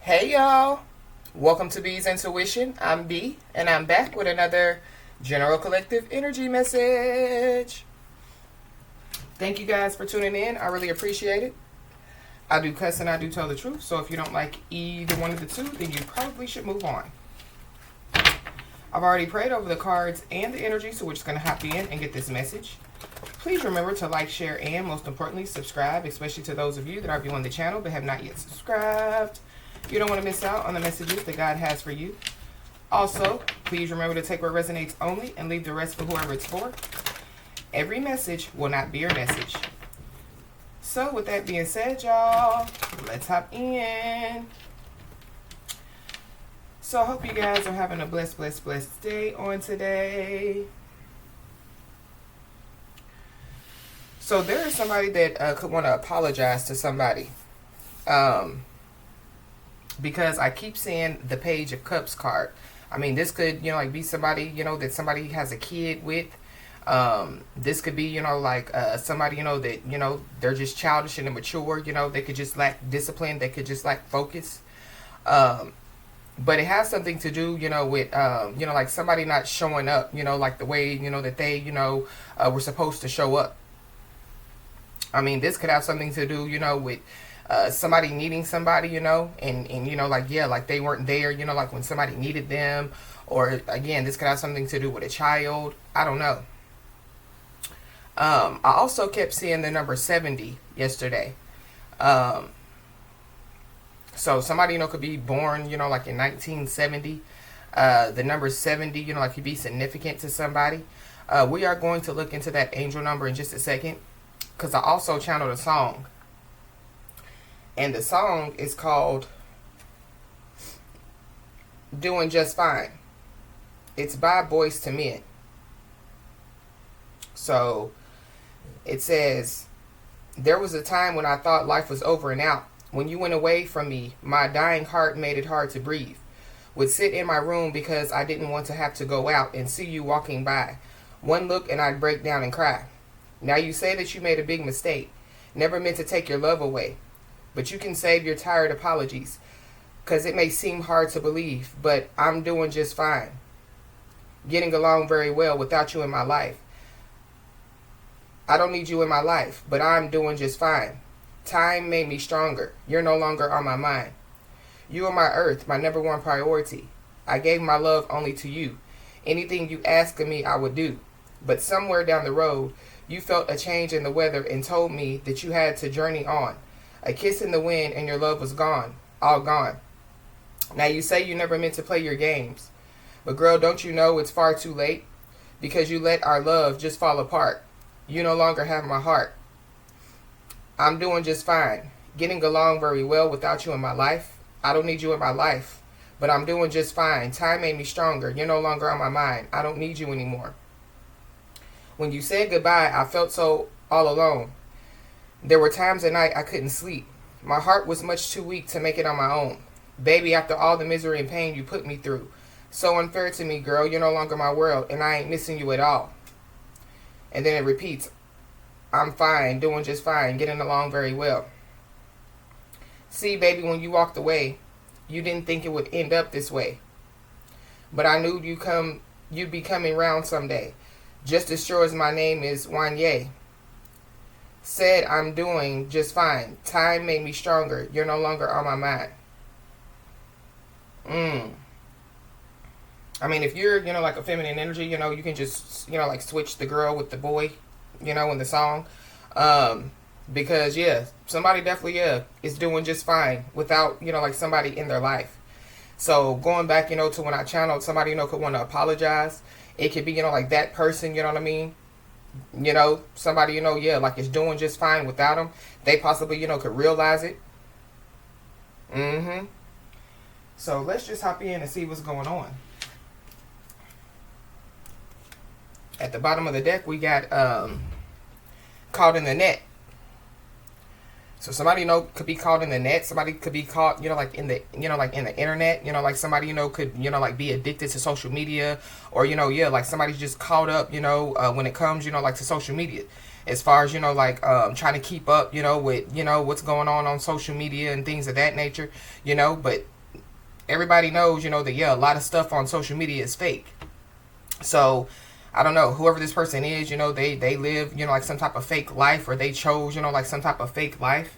Hey y'all, welcome to B's Intuition. I'm B, and I'm back with another General Collective Energy message. Thank you guys for tuning in. I really appreciate it. I do cuss and I do tell the truth, so if you don't like either one of the two, then you probably should move on. I've already prayed over the cards and the energy, so we're just going to hop in and get this message. Please remember to like, share, and most importantly, subscribe, especially to those of you that are viewing the channel but have not yet subscribed. You don't want to miss out on the messages that God has for you. Also, please remember to take what resonates only and leave the rest for whoever it's for. Every message will not be your message. So with that being said, y'all, let's hop in. So I hope you guys are having a blessed day on today. So there is somebody that could want to apologize to somebody. Because I keep seeing the Page of Cups card. I mean, this could, be somebody, that somebody has a kid with. This could be, somebody, that, they're just childish and immature. They could just lack discipline. They could just lack focus. But it has something to do, with, like somebody not showing up, like the way, that they, were supposed to show up. I mean, this could have something to do, with somebody needing somebody, and like they weren't there, like when somebody needed them. Or again, this could have something to do with a child. I don't know. I also kept seeing the number 70 yesterday. So somebody, could be born, like in 1970. The number 70, could be significant to somebody. We are going to look into that angel number in just a second, because I also channeled a song. And the song is called Doing Just Fine. It's by Boys to Men. So it says, there was a time when I thought life was over and out. When you went away from me, my dying heart made it hard to breathe. Would sit in my room because I didn't want to have to go out and see you walking by. One look and I'd break down and cry. Now you say that you made a big mistake. Never meant to take your love away. But you can save your tired apologies, because it may seem hard to believe, but I'm doing just fine. Getting along very well without you in my life. I don't need you in my life, but I'm doing just fine. Time made me stronger. You're no longer on my mind. You are my earth, my number one priority. I gave my love only to you. Anything you ask of me, I would do. But somewhere down the road, you felt a change in the weather and told me that you had to journey on. A kiss in the wind and your love was gone. All gone. Now you say you never meant to play your games. But girl, don't you know it's far too late? Because you let our love just fall apart. You no longer have my heart. I'm doing just fine. Getting along very well without you in my life. I don't need you in my life. But I'm doing just fine. Time made me stronger. You're no longer on my mind. I don't need you anymore. When you said goodbye, I felt so all alone. There were times at night I couldn't sleep. My heart was much too weak to make it on my own. Baby, after all the misery and pain you put me through. So unfair to me, girl. You're no longer my world, and I ain't missing you at all. And then it repeats. I'm fine, doing just fine, getting along very well. See, baby, when you walked away, you didn't think it would end up this way. But I knew you'd be coming round someday. Just as sure as my name is Wanye. Said I'm doing just fine. Time made me stronger. You're no longer on my mind. I mean, if you're, like a feminine energy, you can just, like switch the girl with the boy, in the song. Because, yeah, somebody definitely, is doing just fine without, like somebody in their life. So going back, to when I channeled somebody, could want to apologize. It could be, like that person, you know what I mean? Somebody, like is doing just fine without them. They possibly, could realize it. So let's just hop in and see what's going on. At the bottom of the deck, we got caught in the net. So somebody, could be caught in the net. Somebody could be caught, like in the, like in the internet. Like somebody, could, like be addicted to social media, or like somebody's just caught up, when it comes, like to social media. as far as, trying to keep up, with, what's going on social media and things of that nature, but everybody knows, that, yeah, a lot of stuff on social media is fake. So I don't know, whoever this person is, they live, like some type of fake life, or they chose, like some type of fake life.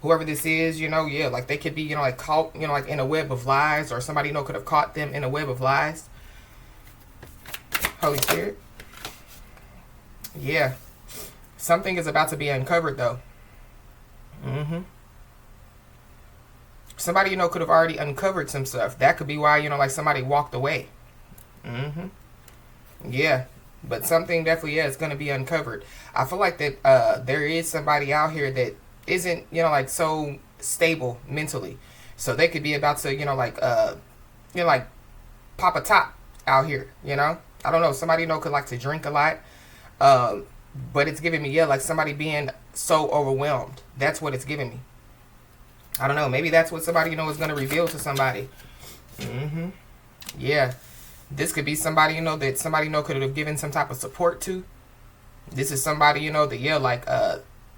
Whoever this is, yeah, like they could be, like caught, like in a web of lies, or somebody, could have caught them in a web of lies. Holy Spirit. Yeah. Something is about to be uncovered, though. Somebody, could have already uncovered some stuff. That could be why, like somebody walked away. Yeah. But something definitely, yeah, is going to be uncovered. I feel like that there is somebody out here that isn't, like so stable mentally. So they could be about to, like pop a top out here, I don't know. Somebody, could like to drink a lot. But it's giving me, yeah, like somebody being so overwhelmed. That's what it's giving me. I don't know. Maybe that's what somebody, is going to reveal to somebody. Yeah. This could be somebody, that somebody, could have given some type of support to. This is somebody, that, yeah, like,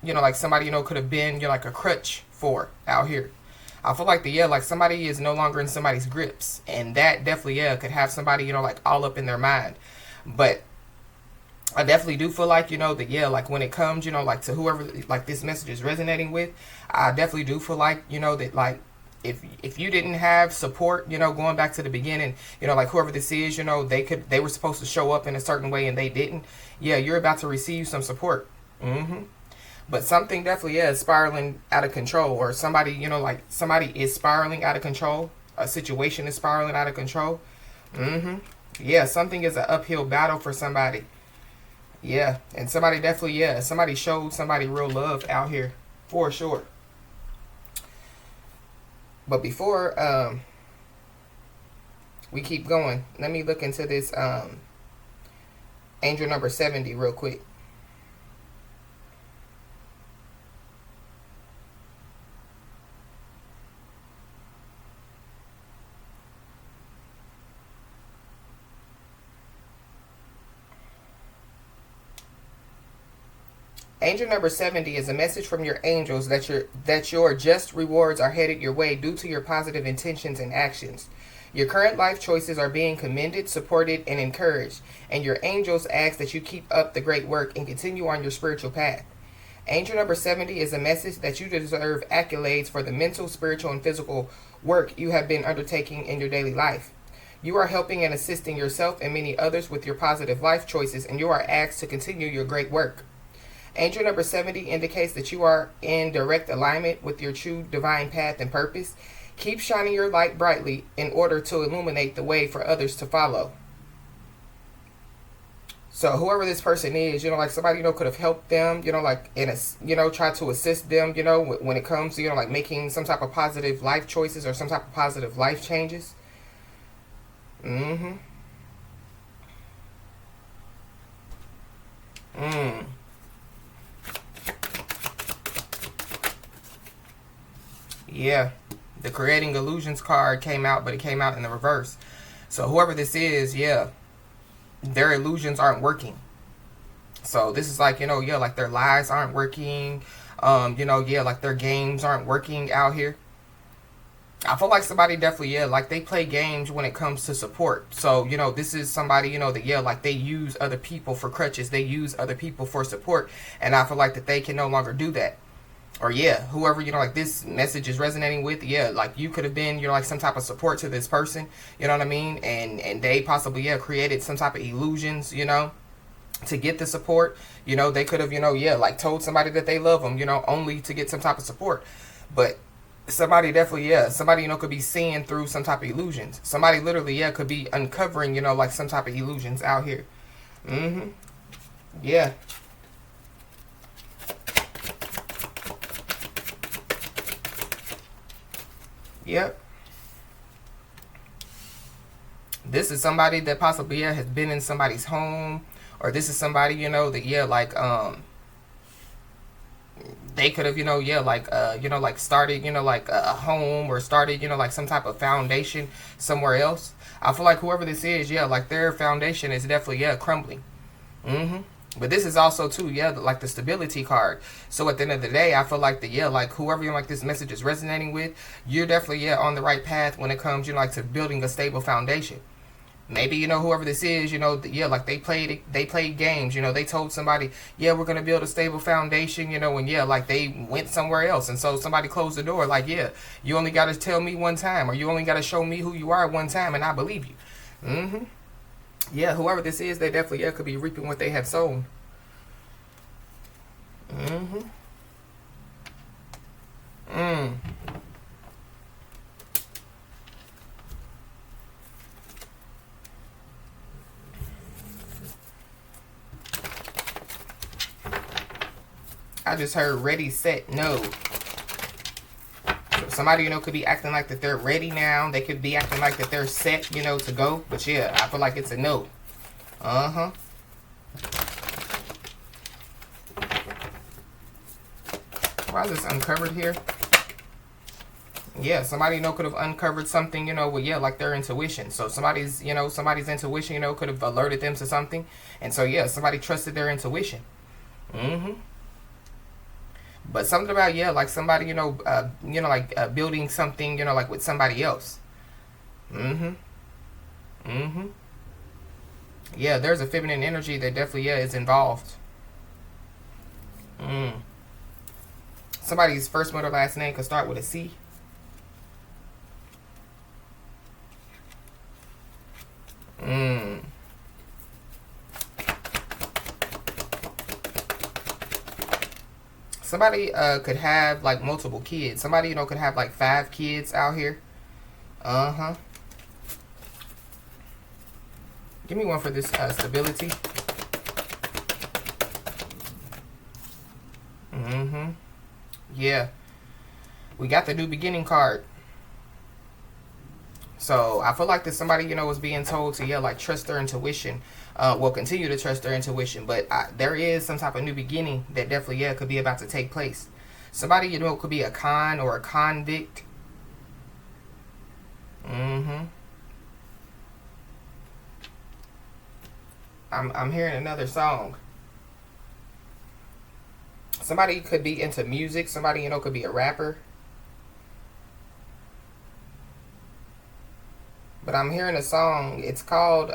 like somebody, could have been, like a crutch for out here. I feel like like somebody is no longer in somebody's grips. And that definitely, yeah, could have somebody, like all up in their mind. But I definitely do feel like, that, yeah, like when it comes, like to whoever, like this message is resonating with, I definitely do feel like, that, like, if you didn't have support, going back to the beginning, like whoever this is, they were supposed to show up in a certain way and they didn't. Yeah, you're about to receive some support. But something definitely, yeah, is spiraling out of control, or somebody, like somebody is spiraling out of control. A situation is spiraling out of control. Yeah, something is an uphill battle for somebody. Yeah, and somebody definitely, yeah, somebody showed somebody real love out here, for sure. But before we keep going, let me look into this angel number 70 real quick. Angel number 70 is a message from your angels that your just rewards are headed your way due to your positive intentions and actions. Your current life choices are being commended, supported, and encouraged, and your angels ask that you keep up the great work and continue on your spiritual path. Angel number 70 is a message that you deserve accolades for the mental, spiritual, and physical work you have been undertaking in your daily life. You are helping and assisting yourself and many others with your positive life choices, and you are asked to continue your great work. Angel number 70 indicates that you are in direct alignment with your true divine path and purpose. Keep shining your light brightly in order to illuminate the way for others to follow. So whoever this person is, like somebody, could have helped them, like in a, try to assist them, when it comes to, like making some type of positive life choices or some type of positive life changes. Yeah, the creating illusions card came out, but it came out in the reverse. So whoever this is, yeah, their illusions aren't working. So this is like, yeah, like their lies aren't working. Yeah, like their games aren't working out here. I feel like somebody definitely, yeah, like they play games when it comes to support. So, this is somebody, that, yeah, like they use other people for crutches. They use other people for support. And I feel like that they can no longer do that. Or yeah, whoever, like this message is resonating with, yeah, like you could have been, like some type of support to this person, you know what I mean? And they possibly, yeah, created some type of illusions, to get the support. They could have, yeah, like told somebody that they love them, only to get some type of support. But somebody definitely, yeah, somebody, could be seeing through some type of illusions. Somebody literally, yeah, could be uncovering, like some type of illusions out here. Yeah. Yep. This is somebody that possibly, yeah, has been in somebody's home, or this is somebody, that, yeah, like they could have, yeah, like like started, like a home, or started, like some type of foundation somewhere else. I feel like whoever this is, yeah, like their foundation is definitely, yeah, crumbling. But this is also too, yeah, like the stability card. So at the end of the day, I feel like like whoever you like this message is resonating with, you're definitely on the right path when it comes, like to building a stable foundation. Maybe, whoever this is, like they played games, they told somebody, yeah, we're going to build a stable foundation, and like they went somewhere else. And so somebody closed the door, like, yeah, you only got to tell me one time, or you only got to show me who you are one time, and I believe you. Yeah, whoever this is, they definitely, could be reaping what they have sown. I just heard ready, set, no. So somebody, could be acting like that they're ready now. They could be acting like that they're set, to go. But yeah, I feel like it's a no. Why is this uncovered here? Yeah, somebody, could have uncovered something, with, like their intuition. So somebody's intuition, could have alerted them to something. And so, yeah, somebody trusted their intuition. But something about, like somebody, building something, like with somebody else. Yeah, there's a feminine energy that definitely, is involved. Somebody's first, middle, last name could start with a C. Somebody could have like multiple kids. Somebody, could have like 5 kids out here. Give me one for this stability. Yeah. We got the new beginning card. So I feel like that somebody, is being told to, like trust their intuition. Will continue to trust their intuition. But there is some type of new beginning that definitely, could be about to take place. Somebody, could be a con or a convict. I'm hearing another song. Somebody could be into music. Somebody, could be a rapper. But I'm hearing a song. It's called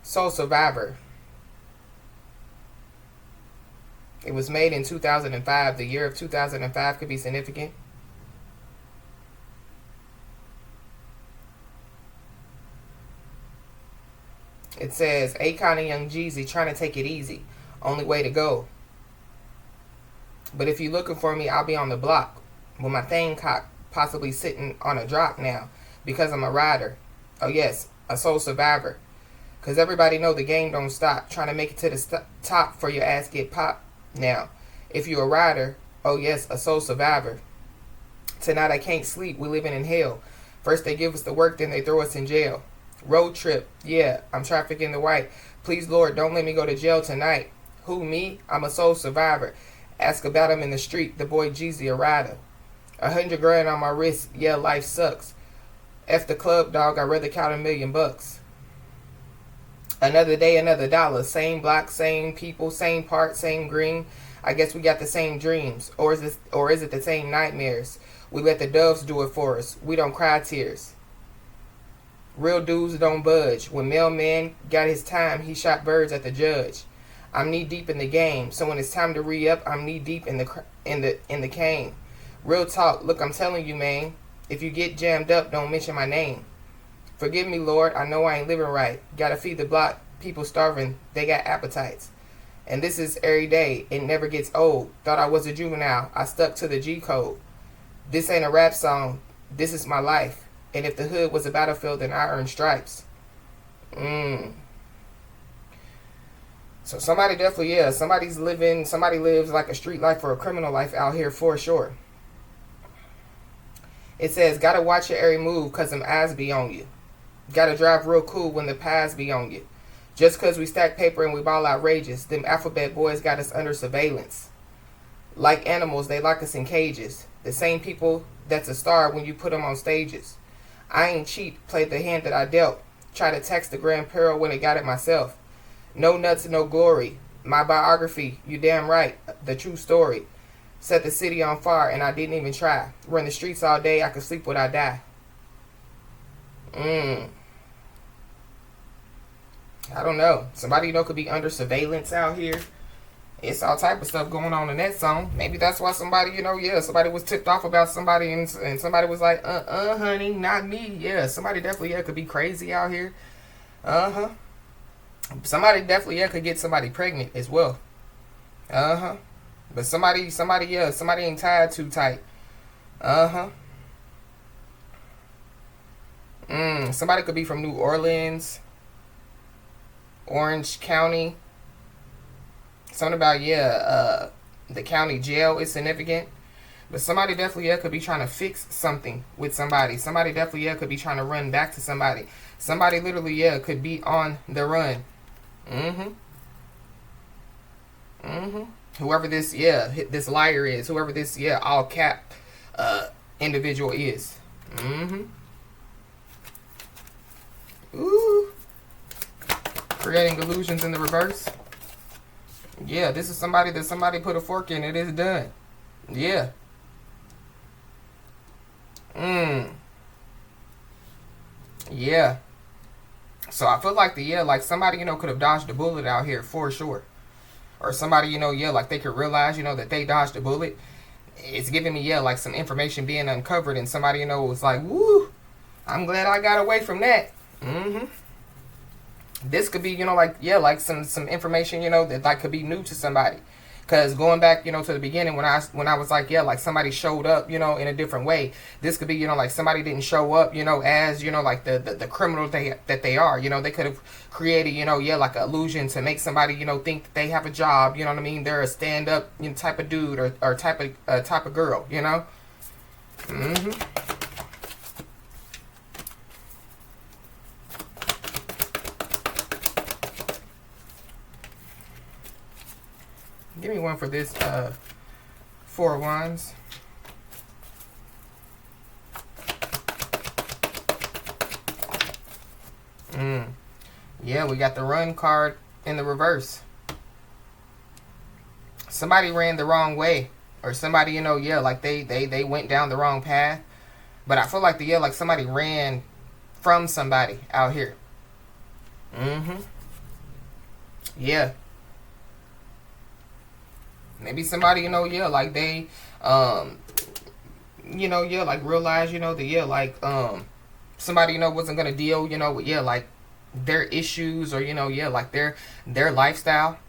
Soul Survivor. It was made in 2005. The year of 2005 could be significant. It says, Akon and Young Jeezy trying to take it easy. Only way to go. But if you're looking for me, I'll be on the block with my thing cocked, possibly sitting on a drop now because I'm a rider. Oh yes, a soul survivor. Because everybody know the game don't stop. Trying to make it to the top for your ass get popped. Now, if you're a rider, oh yes, a soul survivor. Tonight I can't sleep. We living in hell. First they give us the work, then they throw us in jail. Road trip. Yeah, I'm trafficking the white. Please, Lord, don't let me go to jail tonight. Who, me? I'm a soul survivor. Ask about him in the street. The boy Jeezy, a rider. 100 grand on my wrist. Yeah, life sucks. F the club, dog. I'd rather count $1 million. Another day, another dollar. Same block, same people, same part, same green. I guess we got the same dreams. Or is it the same nightmares? We let the doves do it for us. We don't cry tears. Real dudes don't budge. When Mailman got his time, he shot birds at the judge. I'm knee deep in the game, so when it's time to re-up, I'm knee deep in the cane. Real talk, look, I'm telling you, man. If you get jammed up, don't mention my name. Forgive me, Lord, I know I ain't living right. Gotta feed the block, people starving, they got appetites. And this is every day, it never gets old. Thought I was a juvenile, I stuck to the G code. This ain't a rap song, this is my life. And if the hood was a battlefield, then I earned stripes. So somebody definitely, somebody lives like a street life or a criminal life out here for sure. It says, gotta watch your every move cause them eyes be on you. Gotta drive real cool when the pies be on you. Just cause we stack paper and we ball outrageous, them alphabet boys got us under surveillance. Like animals, they lock us in cages. The same people that's a star when you put them on stages. I ain't cheat, played the hand that I dealt. Try to text the grand peril when it got it myself. No nuts, no glory. My biography, you damn right. The true story. Set the city on fire and I didn't even try. Run the streets all day, I could sleep when I die. I don't know. Somebody, could be under surveillance out here. It's all type of stuff going on in that song. Maybe that's why somebody, somebody was tipped off about somebody and somebody was like, honey, not me. Yeah, somebody definitely, could be crazy out here. Somebody definitely, could get somebody pregnant as well. But somebody ain't tied too tight. Somebody could be from New Orleans, Orange County. Something about, the county jail is significant. But somebody definitely, could be trying to fix something with somebody. Somebody definitely, could be trying to run back to somebody. Somebody literally, could be on the run. Whoever this, this liar is. Whoever this, all cap individual is. Ooh. Creating illusions in the reverse. Yeah, this is somebody that somebody put a fork in. It is done. Yeah. Yeah. So I feel like like somebody, could have dodged a bullet out here for sure. Or somebody, like they could realize, that they dodged a bullet. It's giving me, like some information being uncovered and somebody, was like, woo, I'm glad I got away from that. This could be, like some information, that like could be new to somebody. Because going back, to the beginning when I was like, like somebody showed up, in a different way. This could be, like somebody didn't show up, as, like the criminal that they are. They could have created, like an illusion to make somebody, think that they have a job. You know what I mean? They're a stand-up type of dude or type of girl, Give me one for this Four of Wands. Yeah, we got the Run card in the reverse. Somebody ran the wrong way. Or somebody, like they went down the wrong path. But I feel like like somebody ran from somebody out here. Yeah. Maybe somebody, like they, like realize, that, like, somebody, wasn't going to deal, with, like, their issues or, like their lifestyle.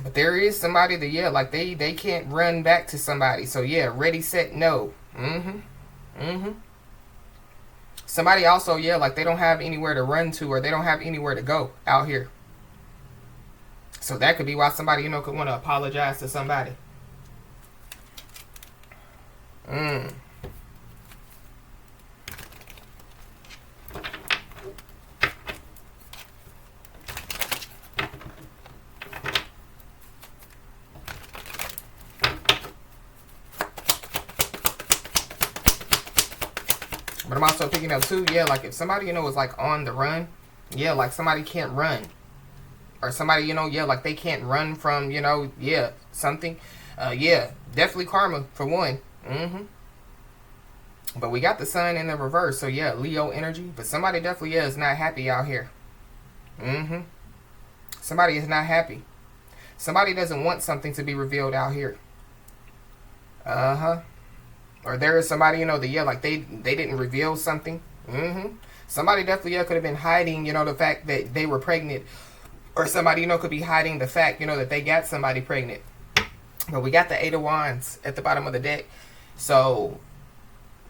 But there is somebody that, like, they can't run back to somebody. So, ready, set, no. Somebody also, like, they don't have anywhere to run to or they don't have anywhere to go out here. So that could be why somebody, could want to apologize to somebody. But I'm also picking up too, like if somebody, is like on the run, like somebody can't run. Or somebody, like they can't run from, something. Definitely karma for one. But we got the sun in the reverse. So, Leo energy. But somebody definitely is not happy out here. Somebody is not happy. Somebody doesn't want something to be revealed out here. Or there is somebody, that, like they didn't reveal something. Somebody definitely, could have been hiding, the fact that they were pregnant. Or somebody, could be hiding the fact, that they got somebody pregnant. But we got the Eight of Wands at the bottom of the deck. So,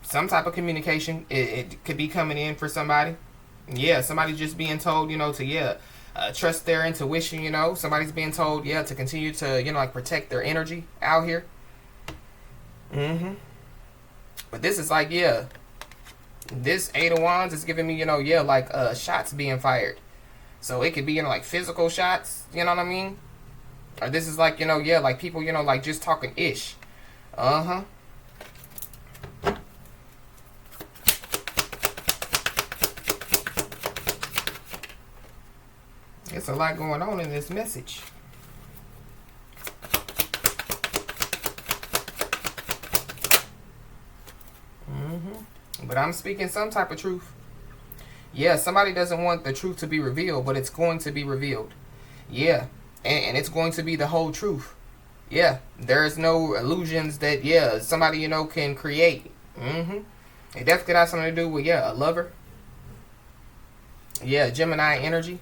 some type of communication, it could be coming in for somebody. Somebody just being told, to, trust their intuition, Somebody's being told, to continue to, like protect their energy out here. But this is like, this Eight of Wands is giving me, like shots being fired. So it could be, like physical shots, you know what I mean? Or this is like, like people, like just talking ish. It's a lot going on in this message. But I'm speaking some type of truth. Yeah, somebody doesn't want the truth to be revealed, but it's going to be revealed. Yeah, and it's going to be the whole truth. Yeah, there's no illusions that, yeah, somebody, you know, can create. It definitely got something to do with, yeah, a lover. Yeah, Gemini energy.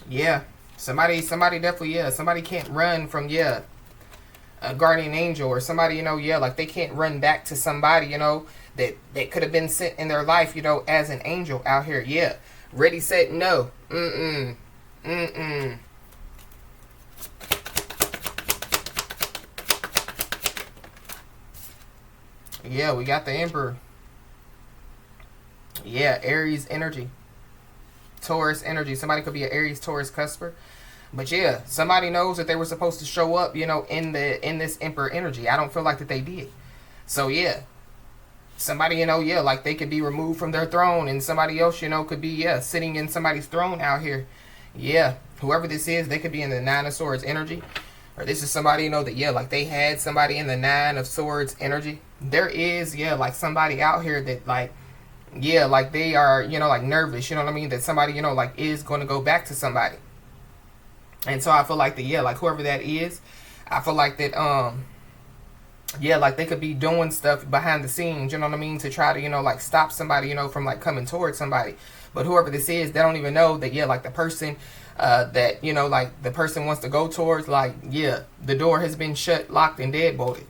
Yeah, somebody definitely, yeah, somebody can't run from, yeah, a guardian angel, or somebody, you know, yeah, like they can't run back to somebody, you know, that could have been sent in their life, you know, as an angel out here. Yeah, ready, set, no. Yeah, we got the Emperor. Yeah, Aries energy, Taurus energy. Somebody could be an Aries, Taurus cusper. But yeah, somebody knows that they were supposed to show up, you know, in this Emperor energy. I don't feel like that they did. So yeah, somebody, you know, yeah, like they could be removed from their throne, and somebody else, you know, could be, yeah, sitting in somebody's throne out here. Yeah, whoever this is, they could be in the Nine of Swords energy. Or this is somebody, you know, that, yeah, like they had somebody in the Nine of Swords energy. There is, yeah, like somebody out here that, like, yeah, like they are, you know, like nervous, you know what I mean? That somebody, you know, like is going to go back to somebody. And so I feel like that, yeah, like whoever that is, I feel like that, yeah, like they could be doing stuff behind the scenes, you know what I mean, to try to, you know, like stop somebody, you know, from like coming towards somebody. But whoever this is, they don't even know that, yeah, like the person that, you know, like the person wants to go towards, like, yeah, the door has been shut, locked, and deadbolted.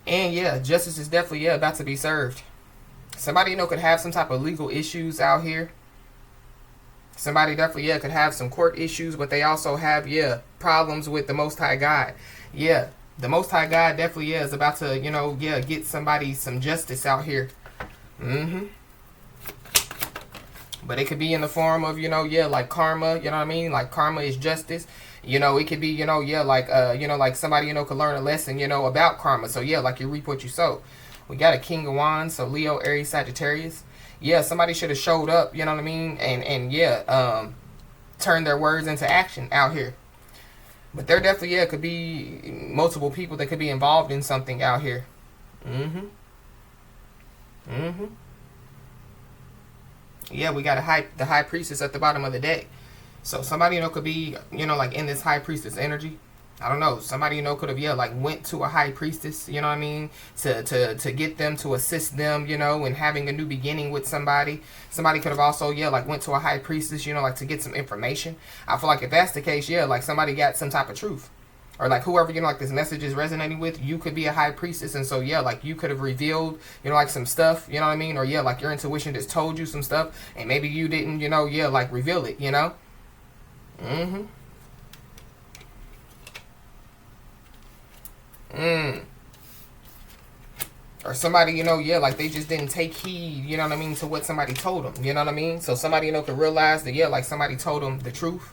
And yeah, justice is definitely, yeah, about to be served. Somebody, you know, could have some type of legal issues out here. Somebody definitely, yeah, could have some court issues, but they also have, yeah, problems with the Most High God. Yeah, the Most High God definitely, yeah, is about to, you know, yeah, get somebody some justice out here. But it could be in the form of, you know, yeah, like karma, you know what I mean? Like karma is justice. You know, it could be, you know, yeah, like, you know, like somebody, you know, could learn a lesson, you know, about karma. So, yeah, like you reap what you sow. We got a King of Wands, so Leo, Aries, Sagittarius. Yeah, somebody should have showed up, you know what I mean? And yeah, turned their words into action out here. But there definitely, yeah, could be multiple people that could be involved in something out here. Yeah, we got the high priestess at the bottom of the deck. So somebody, you know, could be, you know, like in this high priestess energy. I don't know. Somebody, you know, could have, yeah, like went to a high priestess, you know what I mean? To get them, to assist them, you know, in having a new beginning with somebody. Somebody could have also, yeah, like went to a high priestess, you know, like to get some information. I feel like if that's the case, yeah, like somebody got some type of truth. Or like whoever, you know, like this message is resonating with, you could be a high priestess. And so, yeah, like you could have revealed, you know, like some stuff, you know what I mean? Or yeah, like your intuition just told you some stuff. And maybe you didn't, you know, yeah, like reveal it, you know? Or somebody, you know, yeah, like they just didn't take heed, you know what I mean, to what somebody told them, you know what I mean? So somebody, you know, could realize that, yeah, like somebody told them the truth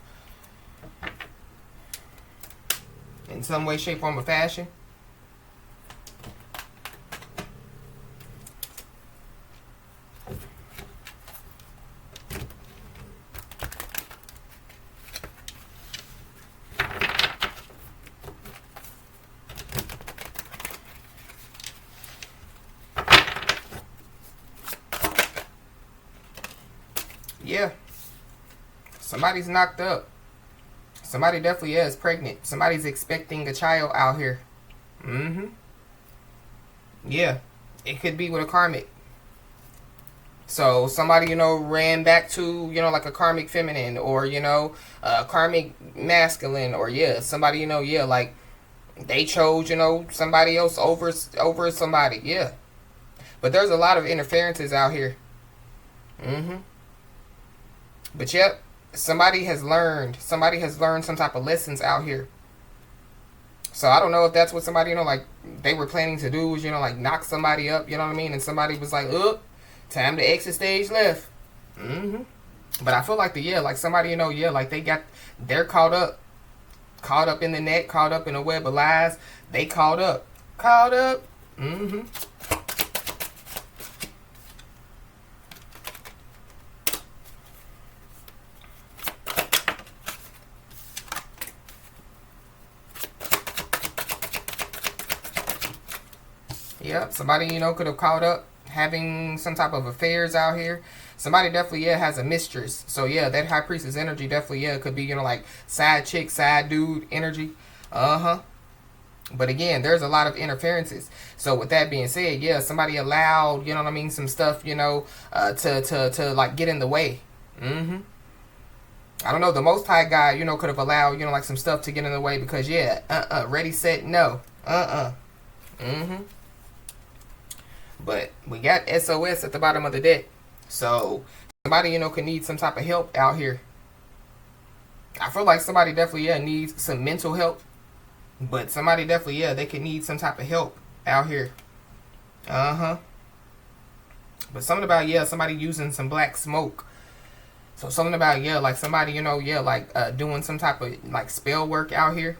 in some way, shape, form, or fashion. Yeah, somebody's knocked up. Somebody definitely is pregnant. Somebody's expecting a child out here. Yeah, it could be with a karmic. So somebody, you know, ran back to, you know, like a karmic feminine, or, you know, a karmic masculine, or yeah, somebody, you know, yeah, like they chose, you know, somebody else over somebody. Yeah, but there's a lot of interferences out here. But yep, somebody has learned some type of lessons out here. So I don't know if that's what somebody, you know, like they were planning to do, was, you know, like knock somebody up, you know what I mean? And somebody was like, oh, time to exit stage left. But I feel like yeah, like somebody, you know, yeah, like they're caught up in the net, caught up in a web of lies. They caught up. Yep. Somebody, could have caught up having some type of affairs out here. Somebody definitely, has a mistress. So, that high priestess energy definitely, could be, like side chick, side dude energy. Uh-huh. But again, there's a lot of interferences. So with that being said, somebody allowed, some stuff, to like get in the way. Mm-hmm. I don't know, the Most High God, could have allowed, like some stuff to get in the way because, ready, set, no. Mm-hmm. But we got SOS at the bottom of the deck. So somebody, could need some type of help out here. I feel like somebody definitely, needs some mental help. But somebody definitely, they could need some type of help out here. Uh-huh. But something about, somebody using some black smoke. So something about, like somebody, like doing some type of, like, spell work out here.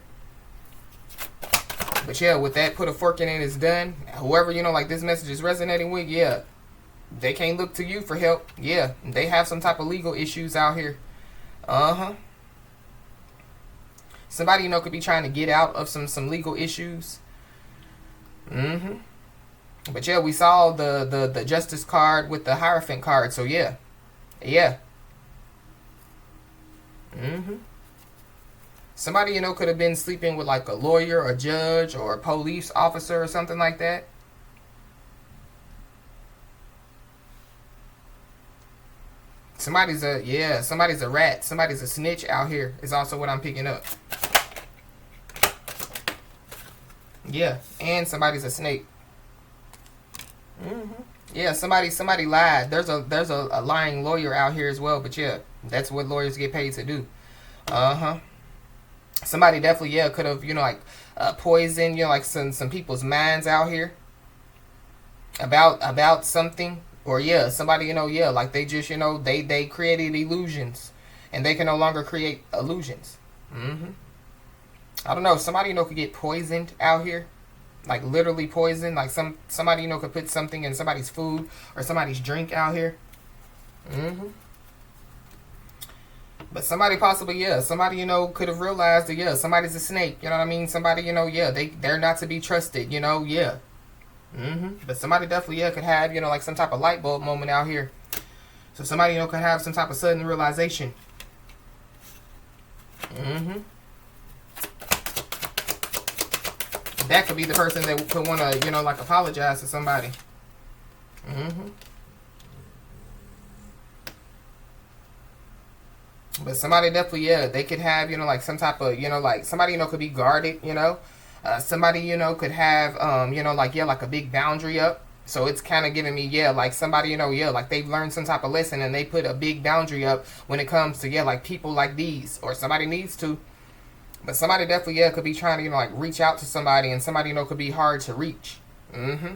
But, with that, put a fork in it, it's done. Whoever, like this message is resonating with, they can't look to you for help. They have some type of legal issues out here. Uh-huh. Somebody, could be trying to get out of some legal issues. Mm-hmm. But, we saw the Justice card with the Hierophant card. So, yeah. Mm-hmm. Somebody, could have been sleeping with, like, a lawyer, a judge, or a police officer or something like that. Somebody's a rat. Somebody's a snitch out here is also what I'm picking up. Yeah, and somebody's a snake. Mm-hmm. Yeah, somebody lied. There's a lying lawyer out here as well, but that's what lawyers get paid to do. Uh-huh. Somebody definitely, could have, like, poisoned, like some people's minds out here about something. Or, somebody, like they just, they created illusions. And they can no longer create illusions. Mm-hmm. I don't know. Somebody, could get poisoned out here. Like, literally poisoned. Like, somebody, could put something in somebody's food or somebody's drink out here. Mm-hmm. But somebody possibly, somebody, could have realized that, somebody's a snake. You know what I mean? Somebody, they're not to be trusted, Mm-hmm. But somebody definitely, could have, like some type of light bulb moment out here. So somebody, could have some type of sudden realization. Mm-hmm. That could be the person that could want to, like apologize to somebody. Mm-hmm. But somebody definitely, they could have, like some type of, like somebody, could be guarded, somebody, could have, like a big boundary up. So it's kind of giving me, like somebody, like they've learned some type of lesson and they put a big boundary up when it comes to, like people like these. Or somebody needs to. But somebody definitely, could be trying to, like reach out to somebody, and somebody, could be hard to reach. Mm-hmm.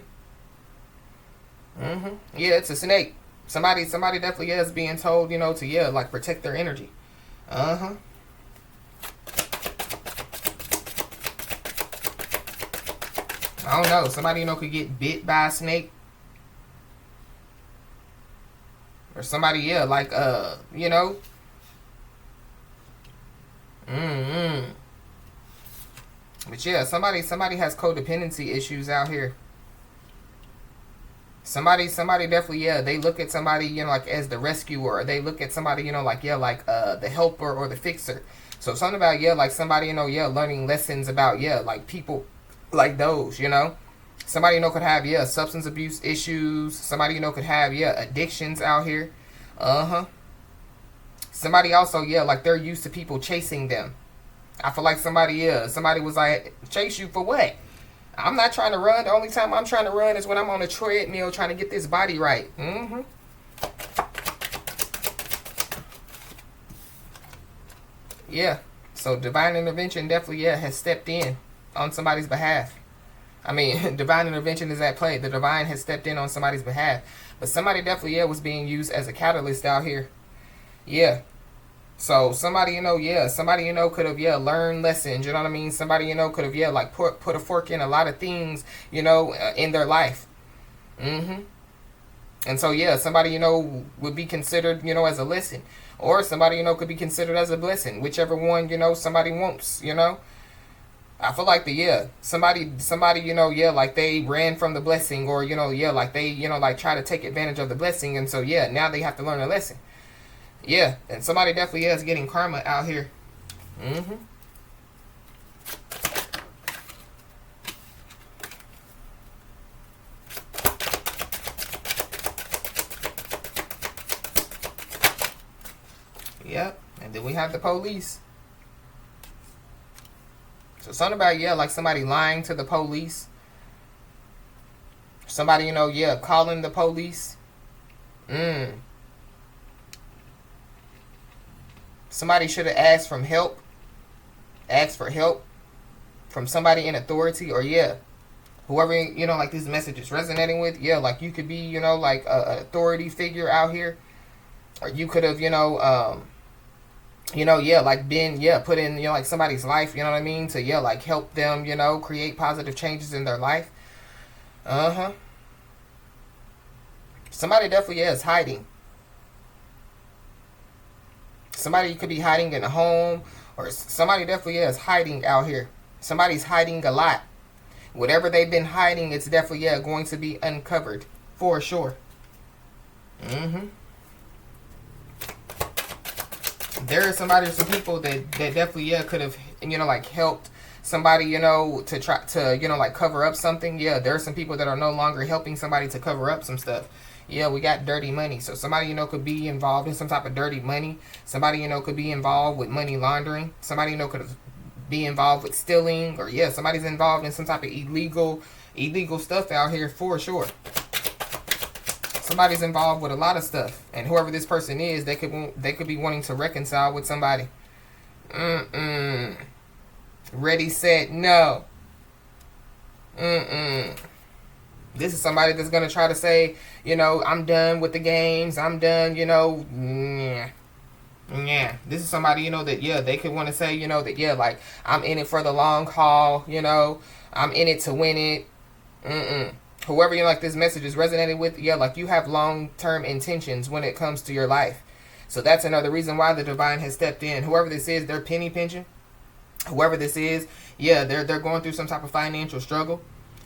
Mm-hmm. Yeah, it's a snake. Somebody definitely is being told, to, like protect their energy. Uh-huh. I don't know. Somebody, could get bit by a snake. Or somebody, like, Mm-hmm. But somebody has codependency issues out here. Somebody definitely, they look at somebody, like as the rescuer. Or they look at somebody, like the helper or the fixer. So something about, like somebody, learning lessons about, like people like those, Somebody, could have, substance abuse issues. Somebody, could have, addictions out here. Uh-huh. Somebody also, like they're used to people chasing them. I feel like somebody was like, chase you for what? I'm not trying to run. The only time I'm trying to run is when I'm on a treadmill trying to get this body right. Mm-hmm. Yeah. So divine intervention definitely, has stepped in on somebody's behalf. I mean, divine intervention is at play. The divine has stepped in on somebody's behalf. But somebody definitely, was being used as a catalyst out here. Yeah. So somebody, somebody, could have, learned lessons, you know what I mean? Somebody, could have, like put a fork in a lot of things, in their life. Mm-hmm. And so, somebody, would be considered, as a lesson. Or somebody, could be considered as a blessing. Whichever one, somebody wants, I feel like somebody, like they ran from the blessing, or, like they, like try to take advantage of the blessing. And so, now they have to learn a lesson. Yeah. And somebody definitely is getting karma out here. Mm-hmm. Yep. And then we have the police. So something about, like somebody lying to the police. Somebody, calling the police. Somebody should have asked for help from somebody in authority, or whoever, like this message is resonating with. Like you could be, like a authority figure out here, or you could have, like been, put in, like somebody's life, you know what I mean, to, like help them, create positive changes in their life. Somebody definitely is hiding. Somebody could be hiding in a home, or somebody definitely is hiding out here. Somebody's hiding a lot. Whatever they've been hiding, it's definitely, going to be uncovered for sure. There are some people that definitely, could have, like helped somebody, to try to, like cover up something. There are some people that are no longer helping somebody to cover up some stuff. We got dirty money. So somebody, could be involved in some type of dirty money. Somebody, could be involved with money laundering. Somebody, could be involved with stealing, or somebody's involved in some type of illegal stuff out here for sure. Somebody's involved with a lot of stuff, and whoever this person is, they could be wanting to reconcile with somebody. Ready, set, no. This is somebody that's gonna try to say, I'm done with the games. I'm done. This is somebody, that they could want to say, that like I'm in it for the long haul. I'm in it to win it. Whoever like this message is resonating with, like you have long-term intentions when it comes to your life. So that's another reason why the divine has stepped in. Whoever this is, they're penny pinching. Whoever this is, they're going through some type of financial struggle.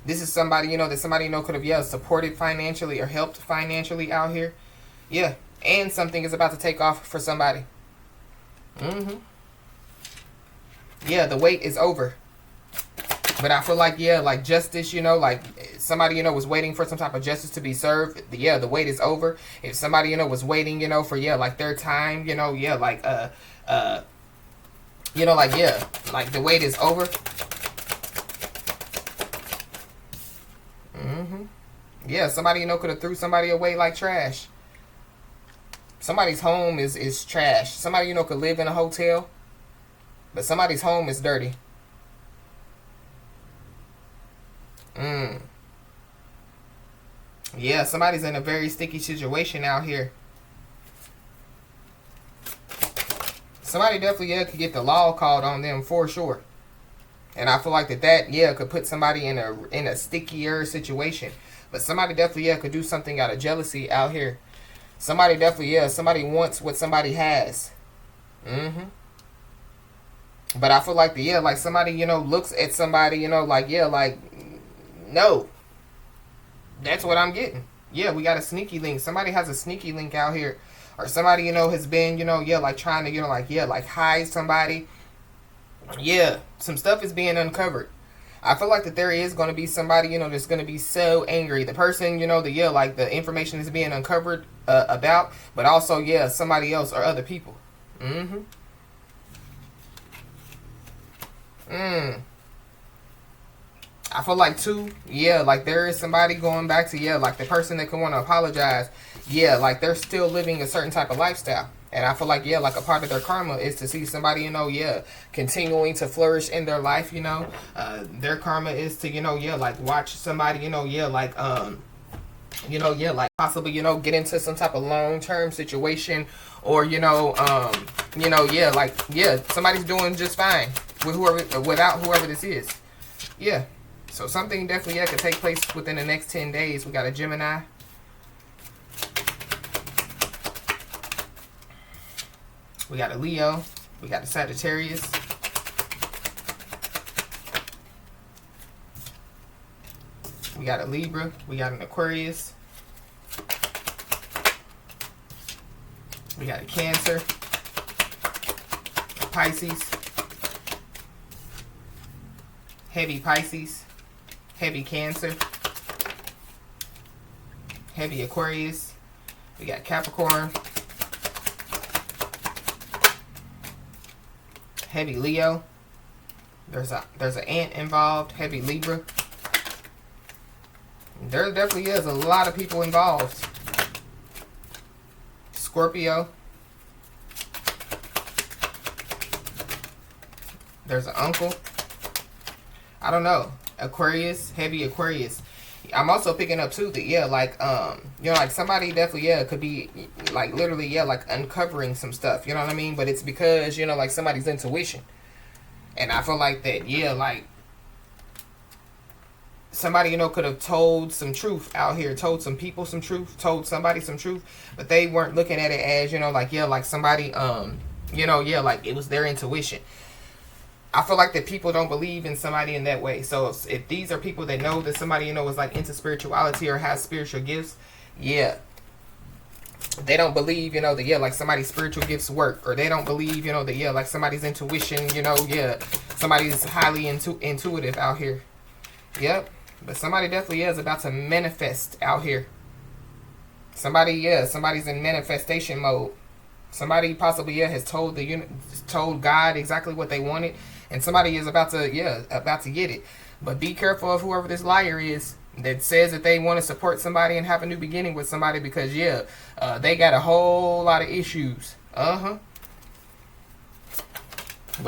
This is somebody, that somebody, could have, supported financially or helped financially out here. And something is about to take off for somebody. The wait is over. But I feel like, like justice, like somebody, was waiting for some type of justice to be served. The wait is over. If somebody, was waiting, for, like their time, like the wait is over. Somebody, could have threw somebody away like trash. Somebody's home is trash. Somebody, could live in a hotel, but somebody's home is dirty. Somebody's in a very sticky situation out here. Somebody definitely, could get the law called on them for sure. And I feel like that could put somebody in a stickier situation. But somebody definitely, could do something out of jealousy out here. Somebody definitely, somebody wants what somebody has. But I feel like like somebody, looks at somebody, like, no. That's what I'm getting. We got a sneaky link. Somebody has a sneaky link out here. Or somebody, has been, like trying to, like hide somebody. Some stuff is being uncovered. I feel like that there is going to be somebody, that's going to be so angry. The person, like the information is being uncovered about, but also, somebody else or other people. I feel like too, like there is somebody going back to, like the person that can want to apologize. Like they're still living a certain type of lifestyle. And I feel like, like a part of their karma is to see somebody, continuing to flourish in their life, Their karma is to, like watch somebody, like possibly, get into some type of long-term situation, or, somebody's doing just fine without whoever this is. So something definitely, could take place within the next 10 days. We got a Gemini. We got a Leo. We got a Sagittarius. We got a Libra. We got an Aquarius. We got a Cancer. A Pisces. Heavy Pisces. Heavy Cancer. Heavy Aquarius. We got Capricorn. Heavy Leo. There's an ant involved. Heavy Libra. There definitely is a lot of people involved. Scorpio. There's an uncle. I don't know. Aquarius. Heavy Aquarius. I'm also picking up too that, yeah, like, you know, like somebody definitely, yeah, could be like literally, yeah, like uncovering some stuff, you know what I mean? But it's because, you know, like somebody's intuition. And I feel like that, yeah, like somebody, you know, could have told some truth out here, told some people some truth, told somebody some truth, but they weren't looking at it as, you know, like, yeah, like somebody, you know, yeah, like it was their intuition. I feel like that people don't believe in somebody in that way. So if these are people that know that somebody, you know, is like into spirituality or has spiritual gifts, yeah, they don't believe, you know, that, yeah, like somebody's spiritual gifts work, or they don't believe, you know, that, yeah, like somebody's intuition, you know, yeah, somebody's highly intuitive out here. Yep. But somebody definitely is about to manifest out here. Somebody, yeah, somebody's in manifestation mode. Somebody possibly, yeah, has told told God exactly what they wanted, and somebody is about to, yeah, about to get it. But be careful of whoever this liar is that says that they want to support somebody and have a new beginning with somebody, because, yeah, they got a whole lot of issues. But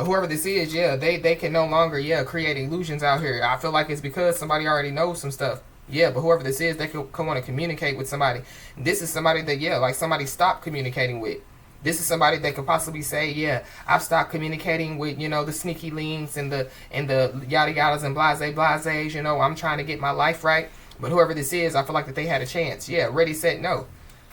whoever this is, yeah, they can no longer, yeah, create illusions out here. I feel like it's because somebody already knows some stuff. Yeah, but whoever this is, they can want to communicate with somebody. This is somebody that, yeah, like somebody stopped communicating with. This is somebody that could possibly say, yeah, I've stopped communicating with, you know, the sneaky links and the yada yadas and blases, you know, I'm trying to get my life right. But whoever this is, I feel like that they had a chance. Yeah, ready, set, no.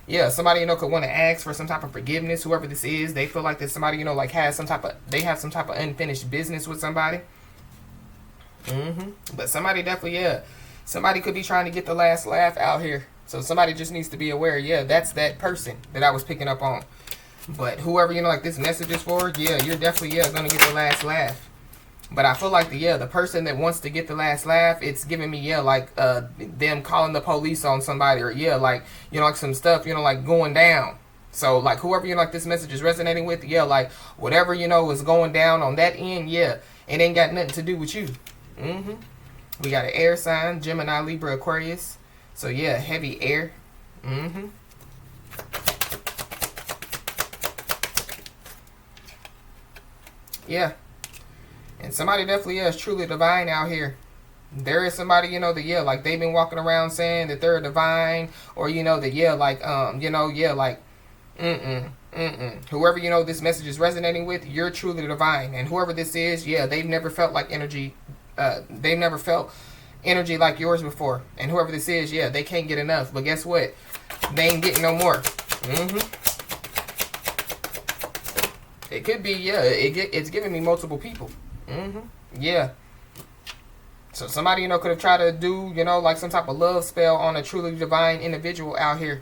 Yeah, somebody, you know, could want to ask for some type of forgiveness. Whoever this is, they feel like that somebody, you know, like has some type of, they have some type of unfinished business with somebody. But somebody definitely, yeah, somebody could be trying to get the last laugh out here. So somebody just needs to be aware, yeah, that's that person that I was picking up on. But whoever, you know, like this message is for, yeah, you're definitely, yeah, going to get the last laugh. But I feel like the person that wants to get the last laugh, it's giving me, yeah, like them calling the police on somebody, or, yeah, like, you know, like some stuff, you know, like going down. So, like, whoever, you know, like this message is resonating with, yeah, like whatever, you know, is going down on that end, yeah, it ain't got nothing to do with you. We got an air sign, Gemini, Libra, Aquarius. So, yeah, heavy air. Yeah. And somebody definitely is truly divine out here. There is somebody, you know, that, yeah, like they've been walking around saying that they're divine, or, you know, that, yeah, like, you know, yeah, like, whoever, you know, this message is resonating with, you're truly divine. And whoever this is, yeah, they've never felt like energy, they've never felt energy like yours before. And whoever this is, yeah, they can't get enough. But guess what? They ain't getting no more. It could be, yeah, it's giving me multiple people. Yeah. So somebody, you know, could have tried to do, you know, like some type of love spell on a truly divine individual out here.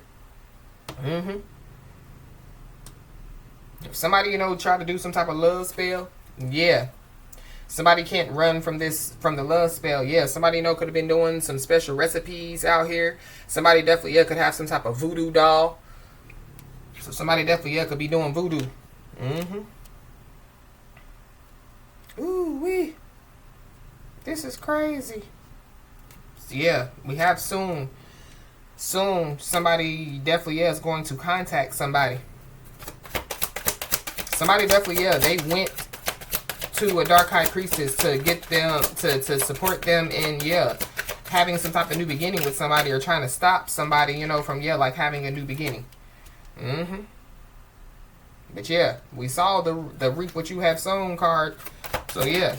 If somebody, you know, tried to do some type of love spell, yeah. Somebody can't run from the love spell. Yeah, somebody, you know, could have been doing some special recipes out here. Somebody definitely, yeah, could have some type of voodoo doll. So somebody definitely, yeah, could be doing voodoo. Ooh wee. This is crazy. So yeah, we have soon somebody definitely, yeah, is going to contact somebody. Somebody definitely, yeah, they went to a dark high priestess to get them to support them in, yeah, having some type of new beginning with somebody, or trying to stop somebody, you know, from, yeah, like having a new beginning. But yeah, we saw the reap what you have sown card. So yeah.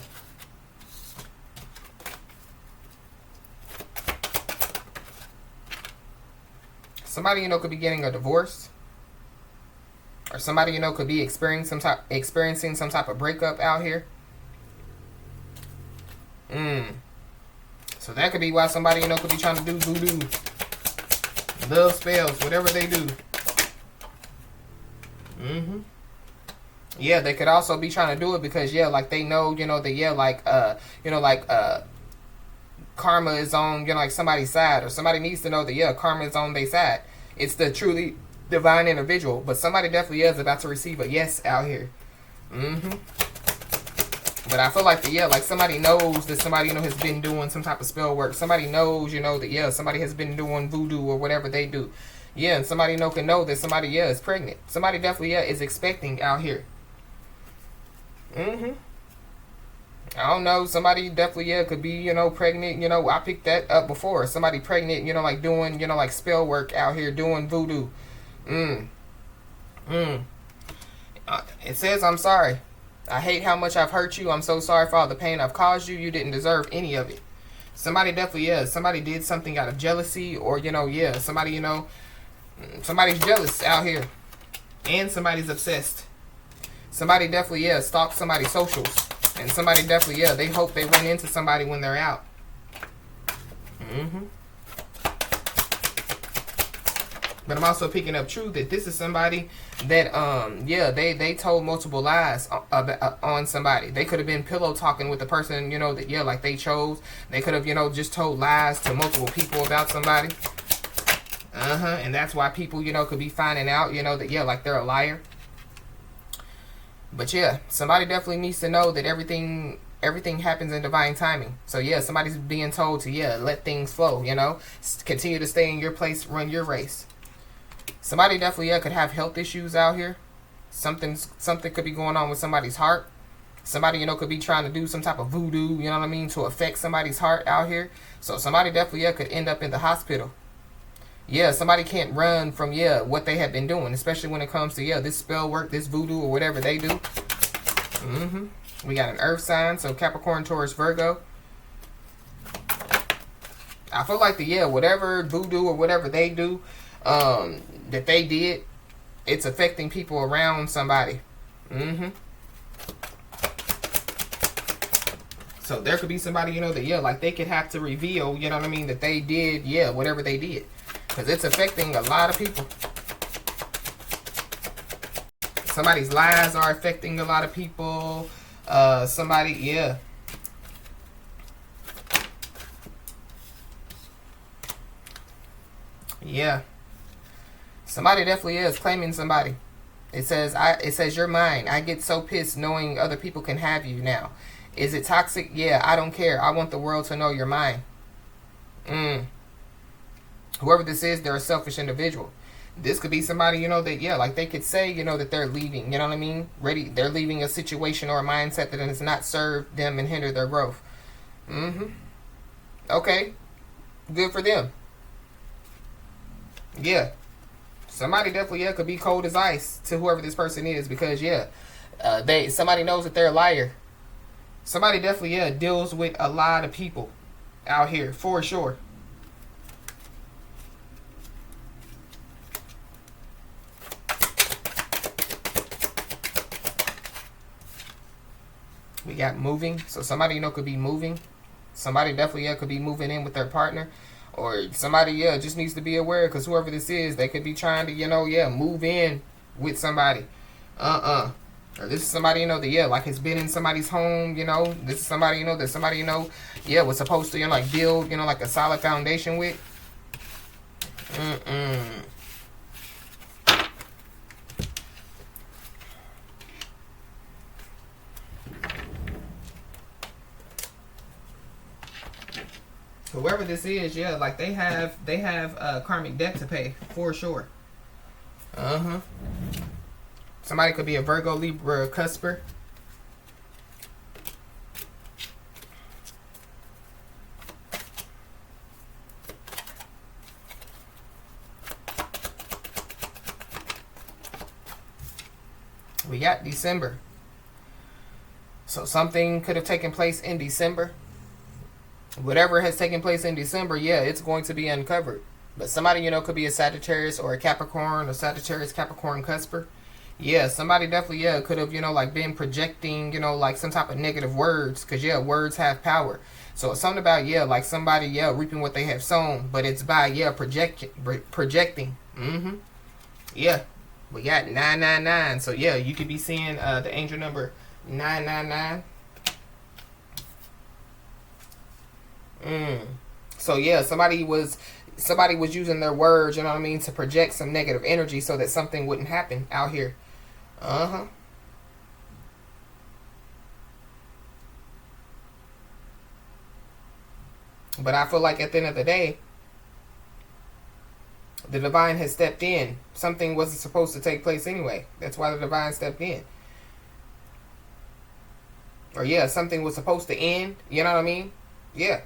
Somebody, you know, could be getting a divorce. Or somebody, you know, could be experiencing some type of breakup out here. So that could be why somebody, you know, could be trying to do voodoo, love spells, whatever they do. Yeah, they could also be trying to do it because, yeah, like they know, you know, that, yeah, like, you know, like, karma is on, you know, like somebody's side, or somebody needs to know that, yeah, karma is on their side. It's the truly divine individual, but somebody definitely is about to receive a yes out here. But I feel like that, yeah, like somebody knows that somebody, you know, has been doing some type of spell work. Somebody knows, you know, that, yeah, somebody has been doing voodoo or whatever they do. Yeah, and somebody, you know, can know that somebody, yeah, is pregnant. Somebody definitely, yeah, is expecting out here. I don't know. Somebody definitely, yeah, could be, you know, pregnant. You know, I picked that up before. Somebody pregnant, you know, like doing, you know, like spell work out here, doing voodoo. It says, I'm sorry. I hate how much I've hurt you. I'm so sorry for all the pain I've caused you. You didn't deserve any of it. Somebody definitely, yeah, somebody did something out of jealousy, or, you know, yeah, somebody, you know, somebody's jealous out here. And somebody's obsessed. Somebody definitely, yeah, stalked somebody's socials. And somebody definitely, yeah, they hope they run into somebody when they're out. But I'm also picking up true that this is somebody that, yeah, they told multiple lies on somebody. They could have been pillow talking with the person, you know, that, yeah, like they chose. They could have, you know, just told lies to multiple people about somebody. And that's why people, you know, could be finding out, you know, that, yeah, like they're a liar. But yeah, somebody definitely needs to know that everything happens in divine timing. So yeah, somebody's being told to, yeah, let things flow, you know. Continue to stay in your place, run your race. Somebody definitely, yeah, could have health issues out here. Something could be going on with somebody's heart. Somebody, you know, could be trying to do some type of voodoo, you know what I mean, to affect somebody's heart out here. So somebody definitely, yeah, could end up in the hospital. Yeah, somebody can't run from, yeah, what they have been doing, especially when it comes to, yeah, this spell work, this voodoo, or whatever they do. We got an earth sign, so Capricorn, Taurus, Virgo. I feel like yeah, whatever voodoo or whatever they do, that they did, it's affecting people around somebody. So there could be somebody, you know, that, yeah, like they could have to reveal, you know what I mean, that they did, yeah, whatever they did. Because it's affecting a lot of people. Somebody's lies are affecting a lot of people. Somebody, yeah. Yeah. Somebody definitely is claiming somebody. It says you're mine. I get so pissed knowing other people can have you now. Is it toxic? Yeah, I don't care. I want the world to know you're mine. Whoever this is, they're a selfish individual. This could be somebody, you know, that, yeah, like they could say, you know, that they're leaving, you know what I mean? They're leaving a situation or a mindset that has not served them and hindered their growth. Okay. Good for them. Yeah. Somebody definitely, yeah, could be cold as ice to whoever this person is because, yeah, somebody knows that they're a liar. Somebody definitely, yeah, deals with a lot of people out here, for sure. We got moving. So somebody, you know, could be moving. Somebody definitely, yeah, could be moving in with their partner. Or somebody, yeah, just needs to be aware because whoever this is, they could be trying to, you know, yeah, move in with somebody. Or this is somebody, you know, that, yeah, like has been in somebody's home, you know. This is somebody, you know, that somebody, you know, yeah, was supposed to, you know, like build, you know, like a solid foundation with. Whoever this is, yeah, like they have karmic debt to pay for sure. Somebody could be a Virgo, Libra, Cusper. We got December. So something could have taken place in December. Whatever has taken place in December, yeah, it's going to be uncovered. But somebody, you know, could be a Sagittarius or a Capricorn, or Sagittarius, Capricorn, Cusper. Yeah, somebody definitely, yeah, could have, like been projecting, like some type of negative words. Because, yeah, words have power. So it's something about, yeah, like somebody, yeah, reaping what they have sown. But it's by, yeah, projecting. Yeah. We got 999. So, yeah, you could be seeing the angel number 999. So, yeah, somebody was using their words, you know what I mean, to project some negative energy so that something wouldn't happen out here. Uh-huh. But I feel like at the end of the day, the divine has stepped in. Something wasn't supposed to take place anyway. That's why the divine stepped in. Or yeah, something was supposed to end. You know what I mean? Yeah.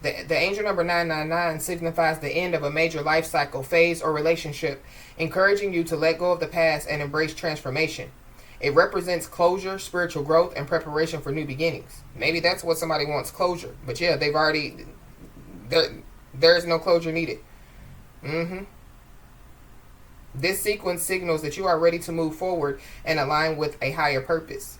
The angel number 999 signifies the end of a major life cycle, phase, or relationship, encouraging you to let go of the past and embrace transformation. It represents closure, spiritual growth, and preparation for new beginnings. Maybe that's what somebody wants, closure. But yeah, they've already there's no closure needed. Mm-hmm. This sequence signals that you are ready to move forward and align with a higher purpose.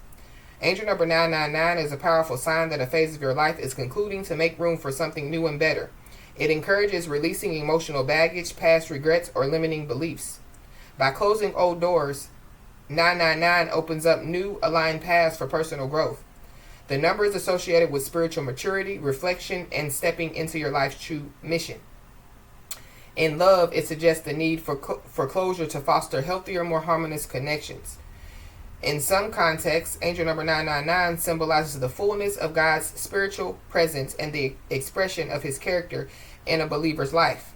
Angel number 999 is a powerful sign that a phase of your life is concluding to make room for something new and better. It encourages releasing emotional baggage, past regrets, or limiting beliefs. By closing old doors, 999 opens up new aligned paths for personal growth. The number is associated with spiritual maturity, reflection, and stepping into your life's true mission. In love, it suggests the need for closure to foster healthier, more harmonious connections. In some contexts, angel number 999 symbolizes the fullness of God's spiritual presence and the expression of his character in a believer's life.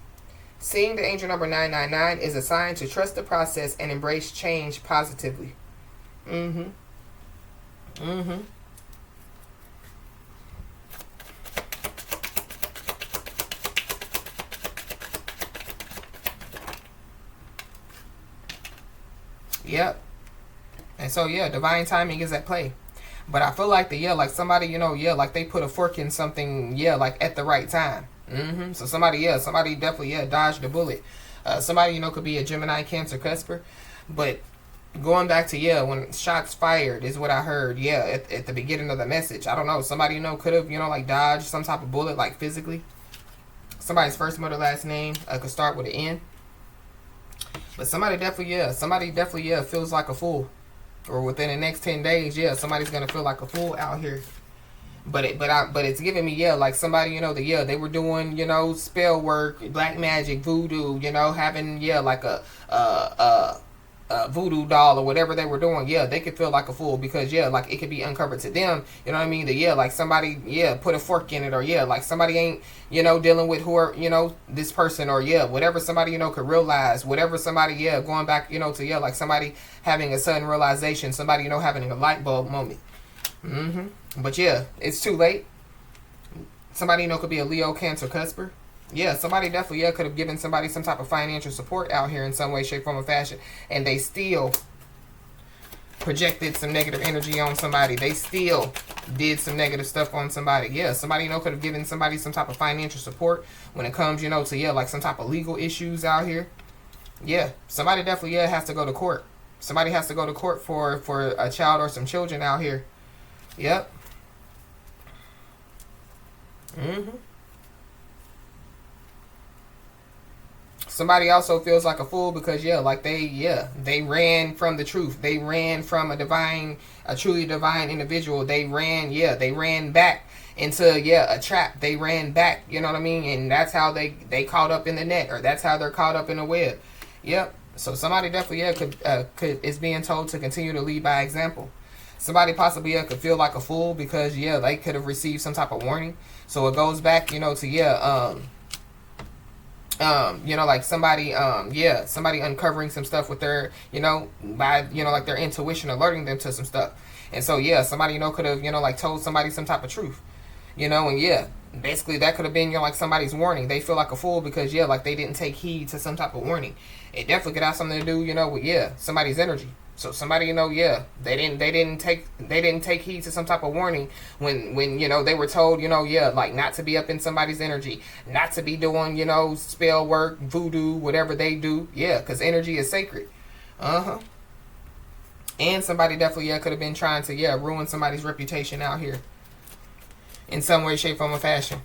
Seeing the angel number 999 is a sign to trust the process and embrace change positively. Mm-hmm. Mm-hmm. Yep. And so, yeah, divine timing is at play. But I feel like like somebody, like they put a fork in something, like at the right time. So somebody definitely, dodged a bullet. Somebody, could be a Gemini, Cancer, Cusper. But going back to, when shots fired is what I heard, at the beginning of the message. I don't know. Somebody, could have, like dodged some type of bullet, like physically. Somebody's first, mother, last name could start with an N. But somebody definitely, feels like a fool. Or within the next 10 days, somebody's gonna feel like a fool out here. But it's giving me, like somebody, they were doing, spell work, black magic, voodoo, having, like a voodoo doll or whatever they were doing. They could feel like a fool because, like it could be uncovered to them. You know what I mean? That, like somebody, put a fork in it, or like somebody ain't, dealing with who, this person, or whatever somebody, could realize, whatever somebody, going back, to, like somebody having a sudden realization, somebody, having a light bulb moment. But it's too late. Somebody, could be a Leo, Cancer, Cusper. Somebody definitely, could have given somebody some type of financial support out here in some way, shape, form, or fashion. And they still projected some negative energy on somebody. They still did some negative stuff on somebody. Somebody, could have given somebody some type of financial support when it comes, to, like some type of legal issues out here. Somebody definitely, has to go to court. Somebody has to go to court for a child or some children out here. Yep. Somebody also feels like a fool because like they ran from the truth. They ran from a truly divine individual. They ran back into a trap. They ran back, you know what I mean? And that's how they caught up in the net, or that's how they're caught up in the web. Yep. So somebody definitely could is being told to continue to lead by example. Somebody possibly could feel like a fool because they could have received some type of warning. So it goes back, to like somebody uncovering some stuff with their, by, like their intuition alerting them to some stuff. And so, somebody, could have, like told somebody some type of truth, and basically that could have been, like somebody's warning. They feel like a fool because, like they didn't take heed to some type of warning. It definitely could have something to do, with, somebody's energy. So somebody, they didn't take heed to some type of warning when they were told, like not to be up in somebody's energy, not to be doing, spell work, voodoo, whatever they do. Because energy is sacred. And somebody definitely, yeah, could have been trying to, yeah, ruin somebody's reputation out here. In some way, shape, form, or fashion.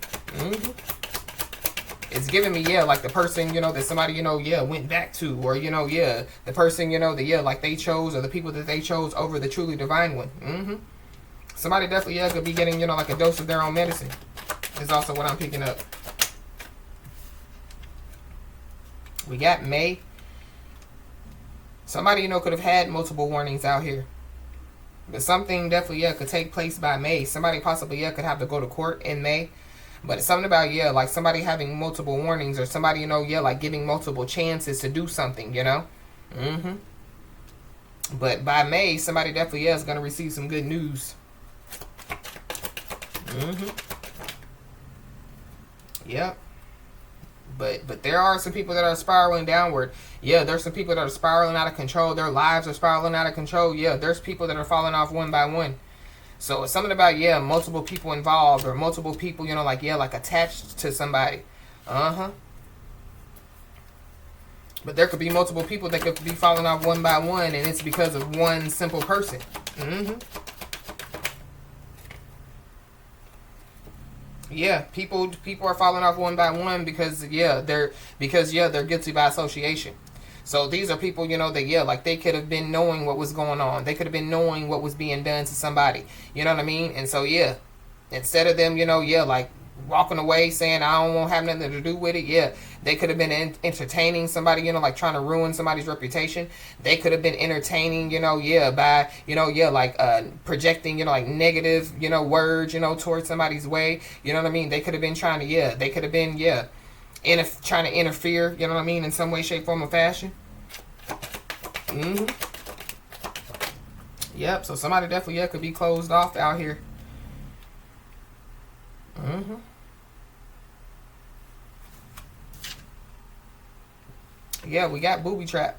It's giving me, yeah, like the person, you know, that somebody, you know, yeah, went back to. Or, you know, yeah, the person, you know, that, yeah, like they chose, or the people that they chose over the truly divine one. Somebody definitely, yeah, could be getting, you know, like a dose of their own medicine. Is also what I'm picking up. We got May. Somebody, you know, could have had multiple warnings out here. But something definitely, yeah, could take place by May. Somebody possibly, yeah, could have to go to court in May. But it's something about, yeah, like somebody having multiple warnings, or somebody, you know, yeah, like giving multiple chances to do something, you know. But by May, somebody definitely, yeah, is going to receive some good news. Yep. But there are some people that are spiraling downward. Yeah, there's some people that are spiraling out of control. Their lives are spiraling out of control. Yeah, there's people that are falling off one by one. So it's something about, yeah, multiple people involved, or multiple people, you know, like, yeah, like attached to somebody. But there could be multiple people that could be falling off one by one, and it's because of one simple person. Yeah, people are falling off one by one because they're guilty by association. So these are people, you know, that, yeah, like they could have been knowing what was going on. They could have been knowing what was being done to somebody. You know what I mean? And so, yeah, instead of them, you know, yeah, like walking away saying, I don't want to have nothing to do with it. Yeah, they could have been entertaining somebody, you know, like trying to ruin somebody's reputation. They could have been entertaining, you know, yeah, by, you know, yeah, like projecting, you know, like negative, you know, words, you know, towards somebody's way. You know what I mean? They could have been trying to, yeah, they could have been, yeah, trying to interfere, you know what I mean, in some way, shape, form, or fashion. Yep, so somebody definitely, yeah, could be closed off out here. Yeah, we got booby trap.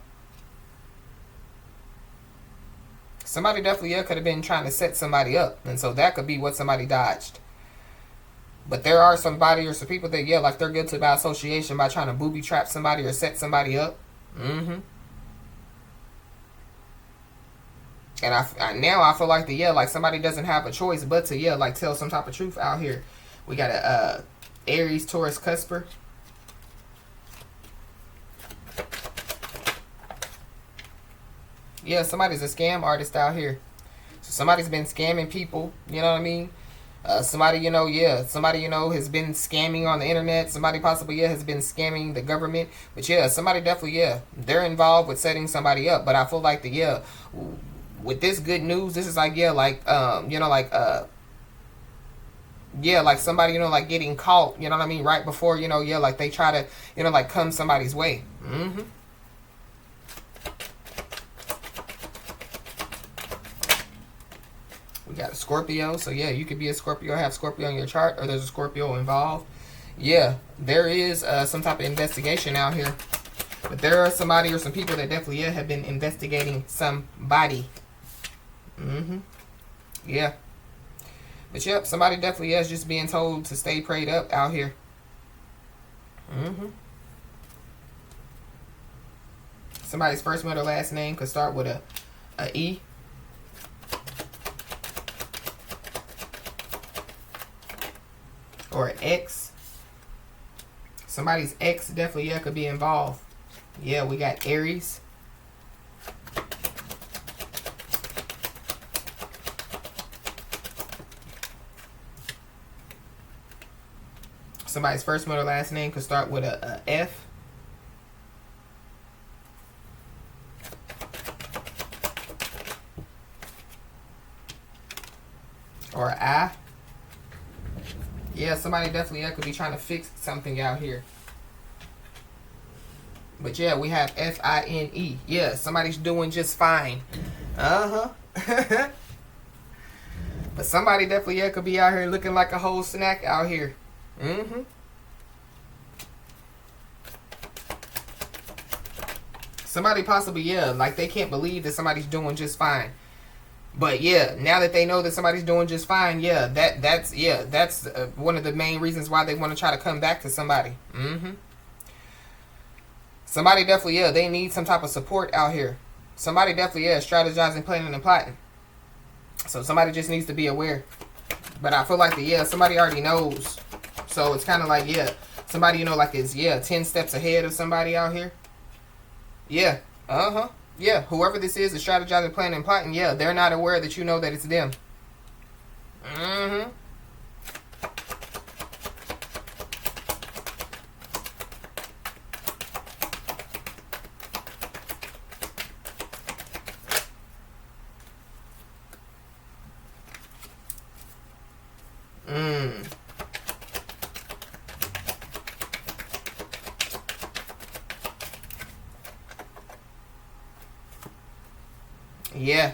Somebody definitely, yeah, could have been trying to set somebody up. And so that could be what somebody dodged. But there are somebody or some people that, yeah, like they're guilty by association by trying to booby trap somebody or set somebody up. And now I feel like like somebody doesn't have a choice but to, yeah, like tell some type of truth out here. We got a Aries, Taurus, Cusper. Yeah, somebody's a scam artist out here. So somebody's been scamming people, you know what I mean? Somebody, you know, yeah, somebody, you know, has been scamming on the internet. Somebody possibly, yeah, has been scamming the government. But yeah, somebody definitely, yeah, they're involved with setting somebody up. But I feel like with this good news, this is like, yeah, like, you know, like, yeah, like somebody, you know, like getting caught, you know what I mean, right before, you know, yeah, like they try to, you know, like come somebody's way. We got a Scorpio, so yeah, you could be a Scorpio, have Scorpio on your chart, or there's a Scorpio involved. Yeah, there is some type of investigation out here. But there are somebody or some people that definitely, yeah, have been investigating somebody. Yeah. But yep, somebody definitely is just being told to stay prayed up out here. Somebody's first, middle, last name could start with a E. Or an X. Somebody's ex definitely, yeah, could be involved. Yeah, we got Aries. Somebody's first, middle, last name could start with a F. Or an I. Yeah, somebody definitely could be trying to fix something out here. But yeah, we have F-I-N-E. Yeah, somebody's doing just fine. But somebody definitely could be out here looking like a whole snack out here. Somebody possibly, yeah, like they can't believe that somebody's doing just fine. But yeah, now that they know that somebody's doing just fine, yeah, that's one of the main reasons why they want to try to come back to somebody. Somebody definitely, yeah, they need some type of support out here. Somebody definitely, yeah, strategizing, planning, and plotting. So somebody just needs to be aware. But I feel like, yeah, somebody already knows. So it's kind of like, yeah, somebody, you know, like is, yeah, 10 steps ahead of somebody out here. Yeah. Uh-huh. Yeah. Whoever this is strategizing, planning, and plotting, yeah, they're not aware that you know that it's them. Mm-hmm. Yeah.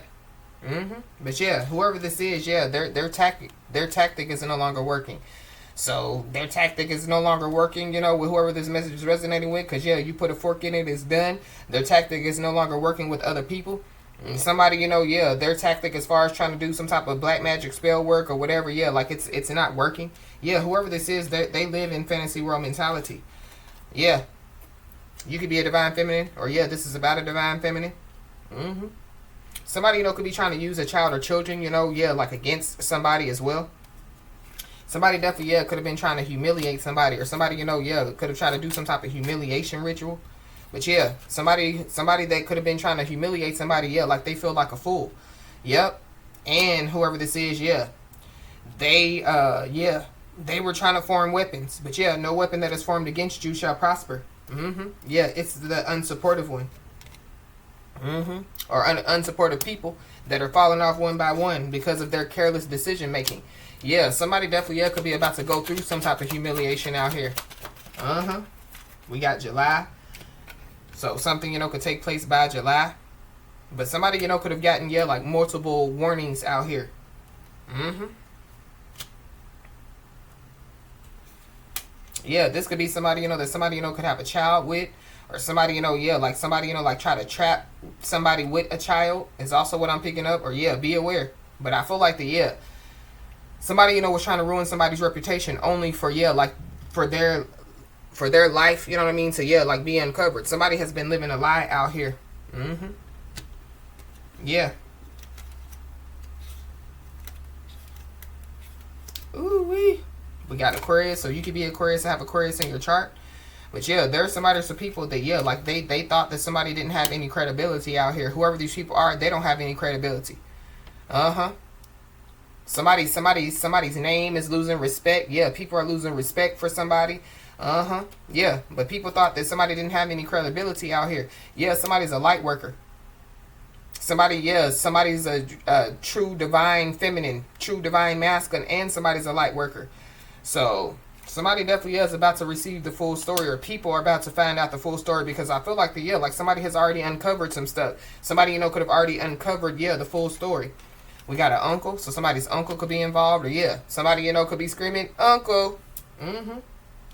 But yeah, whoever this is, yeah, their tactic is no longer working. So their tactic is no longer working, you know, with whoever this message is resonating with, because yeah, you put a fork in it, it's done. Their tactic is no longer working with other people. And somebody, you know, yeah, their tactic as far as trying to do some type of black magic spell work or whatever, yeah, like it's not working. Yeah, whoever this is, they live in fantasy world mentality. Yeah, you could be a divine feminine, or yeah, this is about a divine feminine. Somebody, you know, could be trying to use a child or children, you know, yeah, like against somebody as well. Somebody definitely, yeah, could have been trying to humiliate somebody, or somebody, you know, yeah, could have tried to do some type of humiliation ritual. But yeah, somebody that could have been trying to humiliate somebody, yeah, like they feel like a fool. Yep. And whoever this is, yeah, yeah, they were trying to form weapons. But yeah, no weapon that is formed against you shall prosper. Yeah, it's the unsupportive one. Or unsupportive people that are falling off one by one because of their careless decision making. Yeah, somebody definitely, yeah, could be about to go through some type of humiliation out here. We got July. So something, you know, could take place by July. But somebody, you know, could have gotten, yeah, like multiple warnings out here. Yeah, this could be somebody, you know, that somebody, you know, could have a child with. Or somebody, you know, yeah, like somebody, you know, like try to trap somebody with a child is also what I'm picking up. Or yeah, be aware. But I feel like yeah, somebody, you know, was trying to ruin somebody's reputation only for, yeah, like for their life, you know what I mean, to, yeah, like be uncovered. Somebody has been living a lie out here. Yeah. Ooh wee. We got Aquarius, so you could be Aquarius and have Aquarius in your chart. But yeah, there's some people that, yeah, like they thought that somebody didn't have any credibility out here. Whoever these people are, they don't have any credibility. Somebody's name is losing respect. Yeah, people are losing respect for somebody. Yeah, but people thought that somebody didn't have any credibility out here. Yeah, somebody's a light worker. Somebody's a true divine feminine, true divine masculine, and somebody's a light worker. So somebody definitely is about to receive the full story, or people are about to find out the full story, because I feel like like somebody has already uncovered some stuff. Somebody, you know, could have already uncovered, yeah, the full story. We got an uncle, so somebody's uncle could be involved, or yeah, somebody, you know, could be screaming, uncle.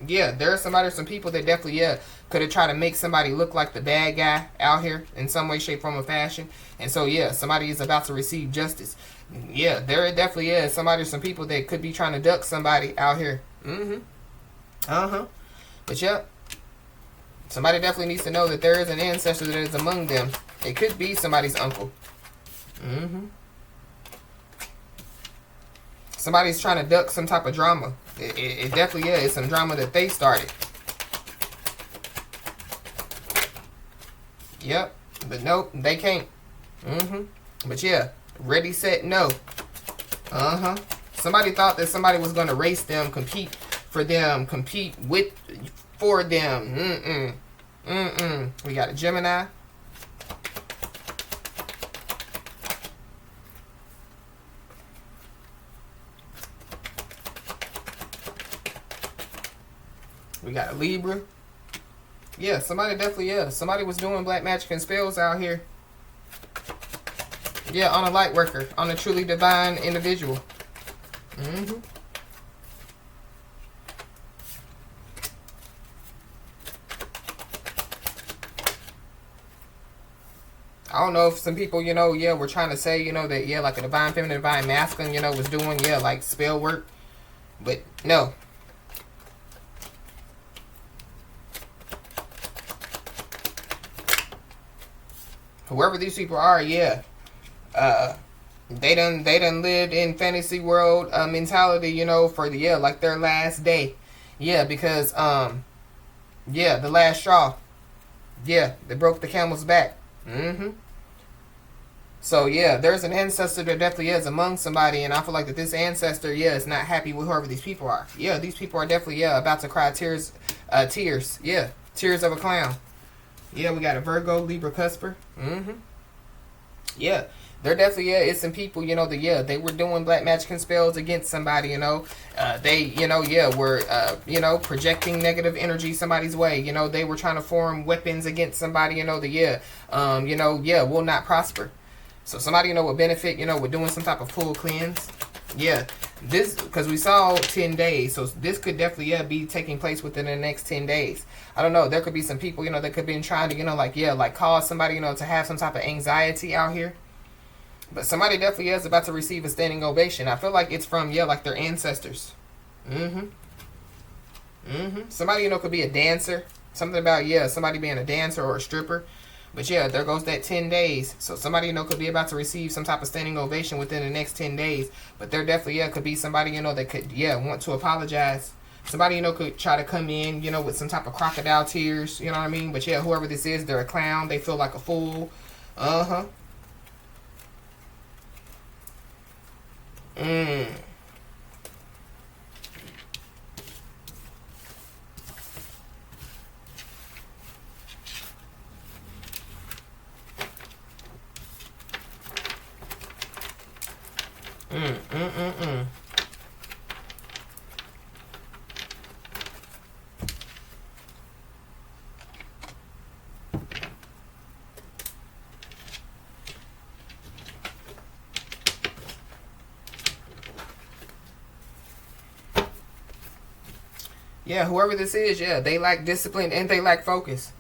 Yeah, there are some people that definitely, yeah, could have tried to make somebody look like the bad guy out here in some way, shape, form, or fashion. And so, yeah, somebody is about to receive justice. Yeah, there definitely is some people that could be trying to duck somebody out here. But yeah, somebody definitely needs to know that there is an ancestor that is among them. It could be somebody's uncle. Somebody's trying to duck some type of drama. It definitely is some drama that they started. Yep. But nope, they can't. But yeah, ready, set, no. Somebody thought that somebody was going to race them, compete for them, for them. We got a Gemini. We got a Libra. Yeah, somebody definitely, yeah. Somebody was doing black magic and spells out here. Yeah, on a light worker. On a truly divine individual. I don't know if some people, you know, yeah, were trying to say, you know, that, yeah, like a divine feminine, divine masculine, you know, was doing, yeah, like spell work. But no. Whoever these people are, yeah. Uh, they done lived in fantasy world mentality, you know, for the, yeah, like their last day. Yeah, because yeah, the last straw. Yeah, they broke the camel's back. So yeah, there's an ancestor that definitely is among somebody, and I feel like that this ancestor, yeah, is not happy with whoever these people are. Yeah, these people are definitely, yeah, about to cry tears, tears. Yeah, tears of a clown. Yeah, we got a Virgo, Libra, Cusper. Yeah, they're definitely, yeah, it's some people, you know, that, yeah, they were doing black magic and spells against somebody, you know. They, you know, yeah, were, you know, projecting negative energy somebody's way. You know, they were trying to form weapons against somebody, you know, that, yeah, you know, yeah, will not prosper. So somebody, you know, would benefit, you know, with doing some type of full cleanse. Yeah, this, because we saw 10 days, so this could definitely, yeah, be taking place within the next 10 days. I don't know, there could be some people, you know, that could be trying to, you know, like, yeah, like cause somebody, you know, to have some type of anxiety out here. But somebody definitely is about to receive a standing ovation. I feel like it's from, yeah, like their ancestors. Somebody, you know, could be a dancer. Something about, yeah, somebody being a dancer or a stripper. But yeah, there goes that 10 days. So somebody, you know, could be about to receive some type of standing ovation within the next 10 days. But there definitely, yeah, could be somebody, you know, that could, yeah, want to apologize. Somebody, you know, could try to come in, you know, with some type of crocodile tears. You know what I mean? But yeah, whoever this is, they're a clown. They feel like a fool. Mm. Yeah, whoever this is, yeah, they lack discipline and they lack focus.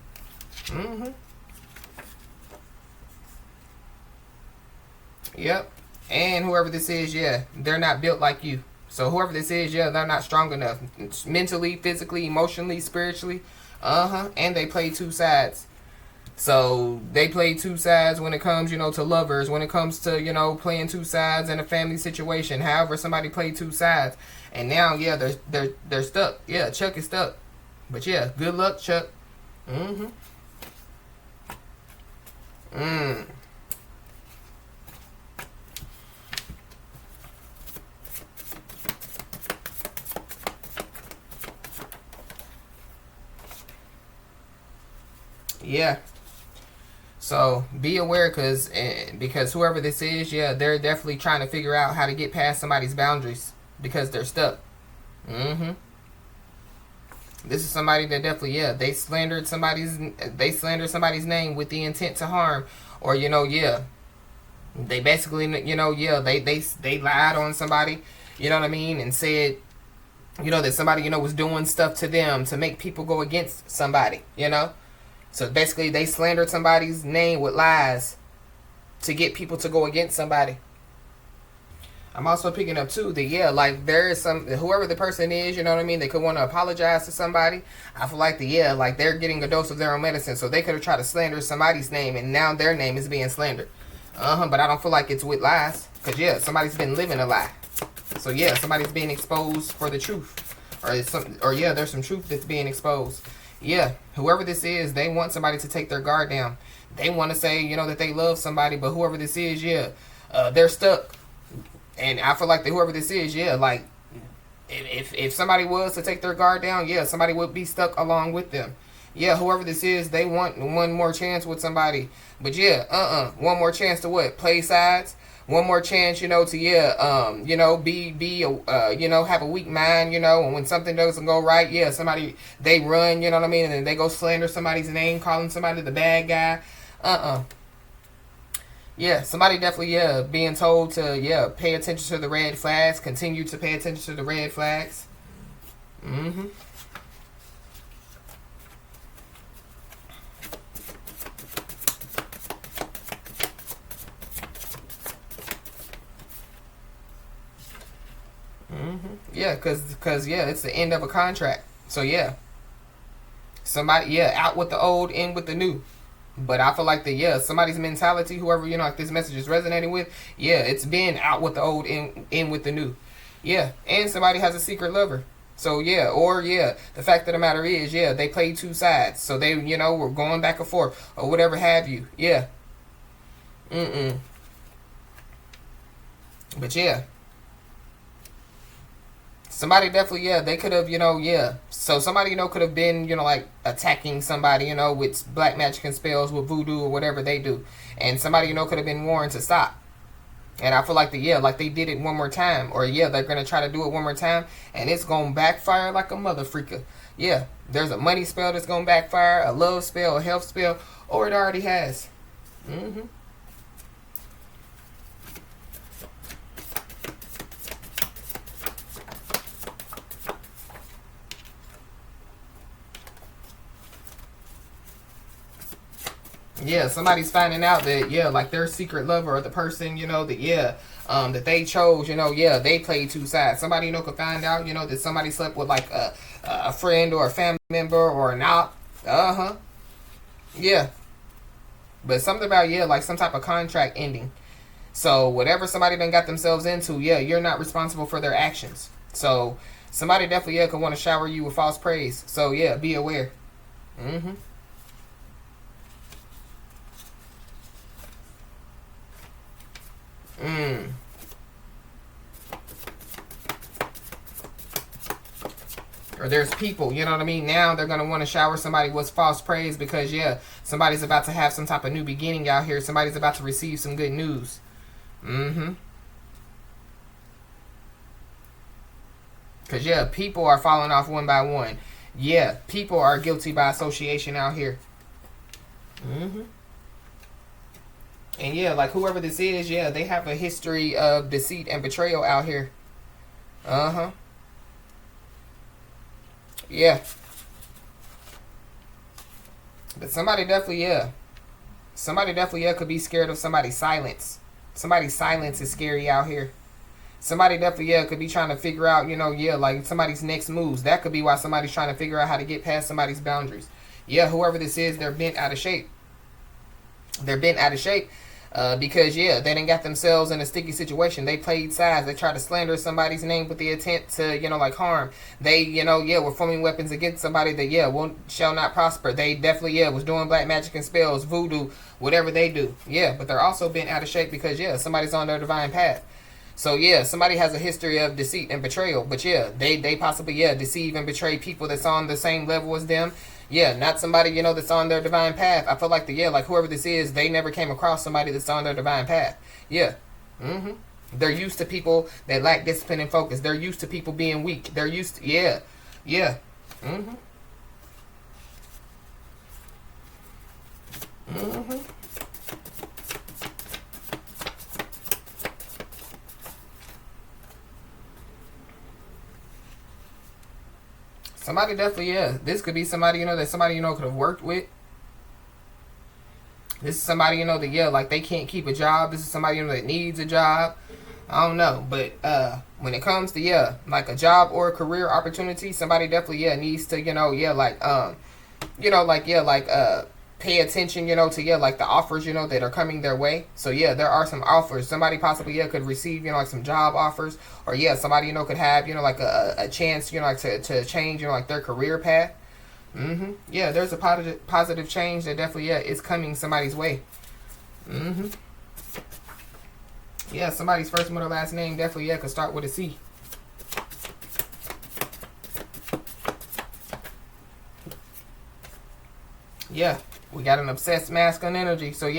Yep. And whoever this is, yeah, they're not built like you. So whoever this is, yeah, they're not strong enough. Mentally, physically, emotionally, spiritually. And they play two sides. So they play two sides when it comes, you know, to lovers, when it comes to, you know, playing two sides in a family situation. However, somebody played two sides. And now, yeah, they're stuck. Yeah, Chuck is stuck. But yeah, good luck, Chuck. Yeah. So be aware, because whoever this is, yeah, they're definitely trying to figure out how to get past somebody's boundaries because they're stuck. This is somebody that definitely, yeah, they slandered somebody's name with the intent to harm, or, you know, yeah, they basically, you know, yeah, they lied on somebody, you know what I mean, and said, you know, that somebody, you know, was doing stuff to them to make people go against somebody, you know. So basically, they slandered somebody's name with lies to get people to go against somebody. I'm also picking up too that, yeah, like there is some, whoever the person is, you know what I mean, they could want to apologize to somebody. I feel like yeah, like they're getting a dose of their own medicine, so they could have tried to slander somebody's name, and now their name is being slandered. But I don't feel like it's with lies, because yeah, somebody's been living a lie. So yeah, somebody's being exposed for the truth, or yeah, there's some truth that's being exposed. Yeah, whoever this is, they want somebody to take their guard down. They want to say, you know, that they love somebody, but whoever this is, yeah, they're stuck. And I feel like that whoever this is, yeah, like if somebody was to take their guard down, yeah, somebody would be stuck along with them. Yeah, whoever this is, they want one more chance with somebody. But yeah, one more chance to what? Play sides. One more chance, you know, to you know, you know, have a weak mind, you know, and when something doesn't go right, yeah, somebody, they run, you know what I mean, and then they go slander somebody's name, calling somebody the bad guy. Yeah, somebody definitely, yeah, being told to, yeah, pay attention to the red flags, continue to pay attention to the red flags. Yeah, cause yeah, it's the end of a contract. So yeah, somebody, yeah, out with the old, in with the new. But I feel like somebody's mentality, whoever, like this message is resonating with, it's been out with the old, in with the new. Yeah, and somebody has a secret lover. So the fact of the matter is, they played two sides. So they, were going back and forth or whatever have you. Yeah. But somebody definitely, they could have, So somebody, could have been, like attacking somebody, with black magic and spells, with voodoo or whatever they do. And somebody, could have been warned to stop. And I feel like like they did it one more time. Or they're going to try to do it one more time. And it's going to backfire like a mother freaker. Yeah, there's a money spell that's going to backfire, a love spell, a health spell, or it already has. Yeah, somebody's finding out that like their secret lover or the person that they chose, they played two sides. Somebody could find out that somebody slept with like a friend or a family member or an op. Yeah, but something about like some type of contract ending. So whatever somebody done got themselves into, you're not responsible for their actions. So somebody definitely could want to shower you with false praise. So be aware. Or there's people, you know what I mean? Now they're going to want to shower somebody with false praise because, somebody's about to have some type of new beginning out here. Somebody's about to receive some good news. Because, people are falling off one by one. People are guilty by association out here. And, like whoever this is, they have a history of deceit and betrayal out here. Yeah. But somebody definitely, could be scared of somebody's silence. Somebody's silence is scary out here. Somebody definitely, could be trying to figure out, like somebody's next moves. That could be why somebody's trying to figure out how to get past somebody's boundaries. Whoever this is, they're bent out of shape. Because they didn't got themselves in a sticky situation. They played sides. They tried to slander somebody's name with the intent to like harm. They were forming weapons against somebody that shall not prosper. They definitely was doing black magic and spells, voodoo, whatever they do. But they're also bent out of shape because somebody's on their divine path. So somebody has a history of deceit and betrayal. But they possibly deceive and betray people that's on the same level as them. Not somebody, that's on their divine path. I feel like like whoever this is, they never came across somebody that's on their divine path. They're used to people that lack discipline and focus. They're used to people being weak. They're used to, Somebody definitely, this could be somebody, that somebody, could have worked with. This is somebody, that, like they can't keep a job. This is somebody, that needs a job. I don't know. But when it comes to, like a job or a career opportunity, somebody definitely, needs to, pay attention, to, like the offers, that are coming their way. So, there are some offers. Somebody possibly, could receive, like some job offers. Or, somebody, could have, like a chance, like to change, like their career path. There's a positive change that definitely, is coming somebody's way. Somebody's first, middle, last name definitely, could start with a C. We got an obsessed masculine energy. So,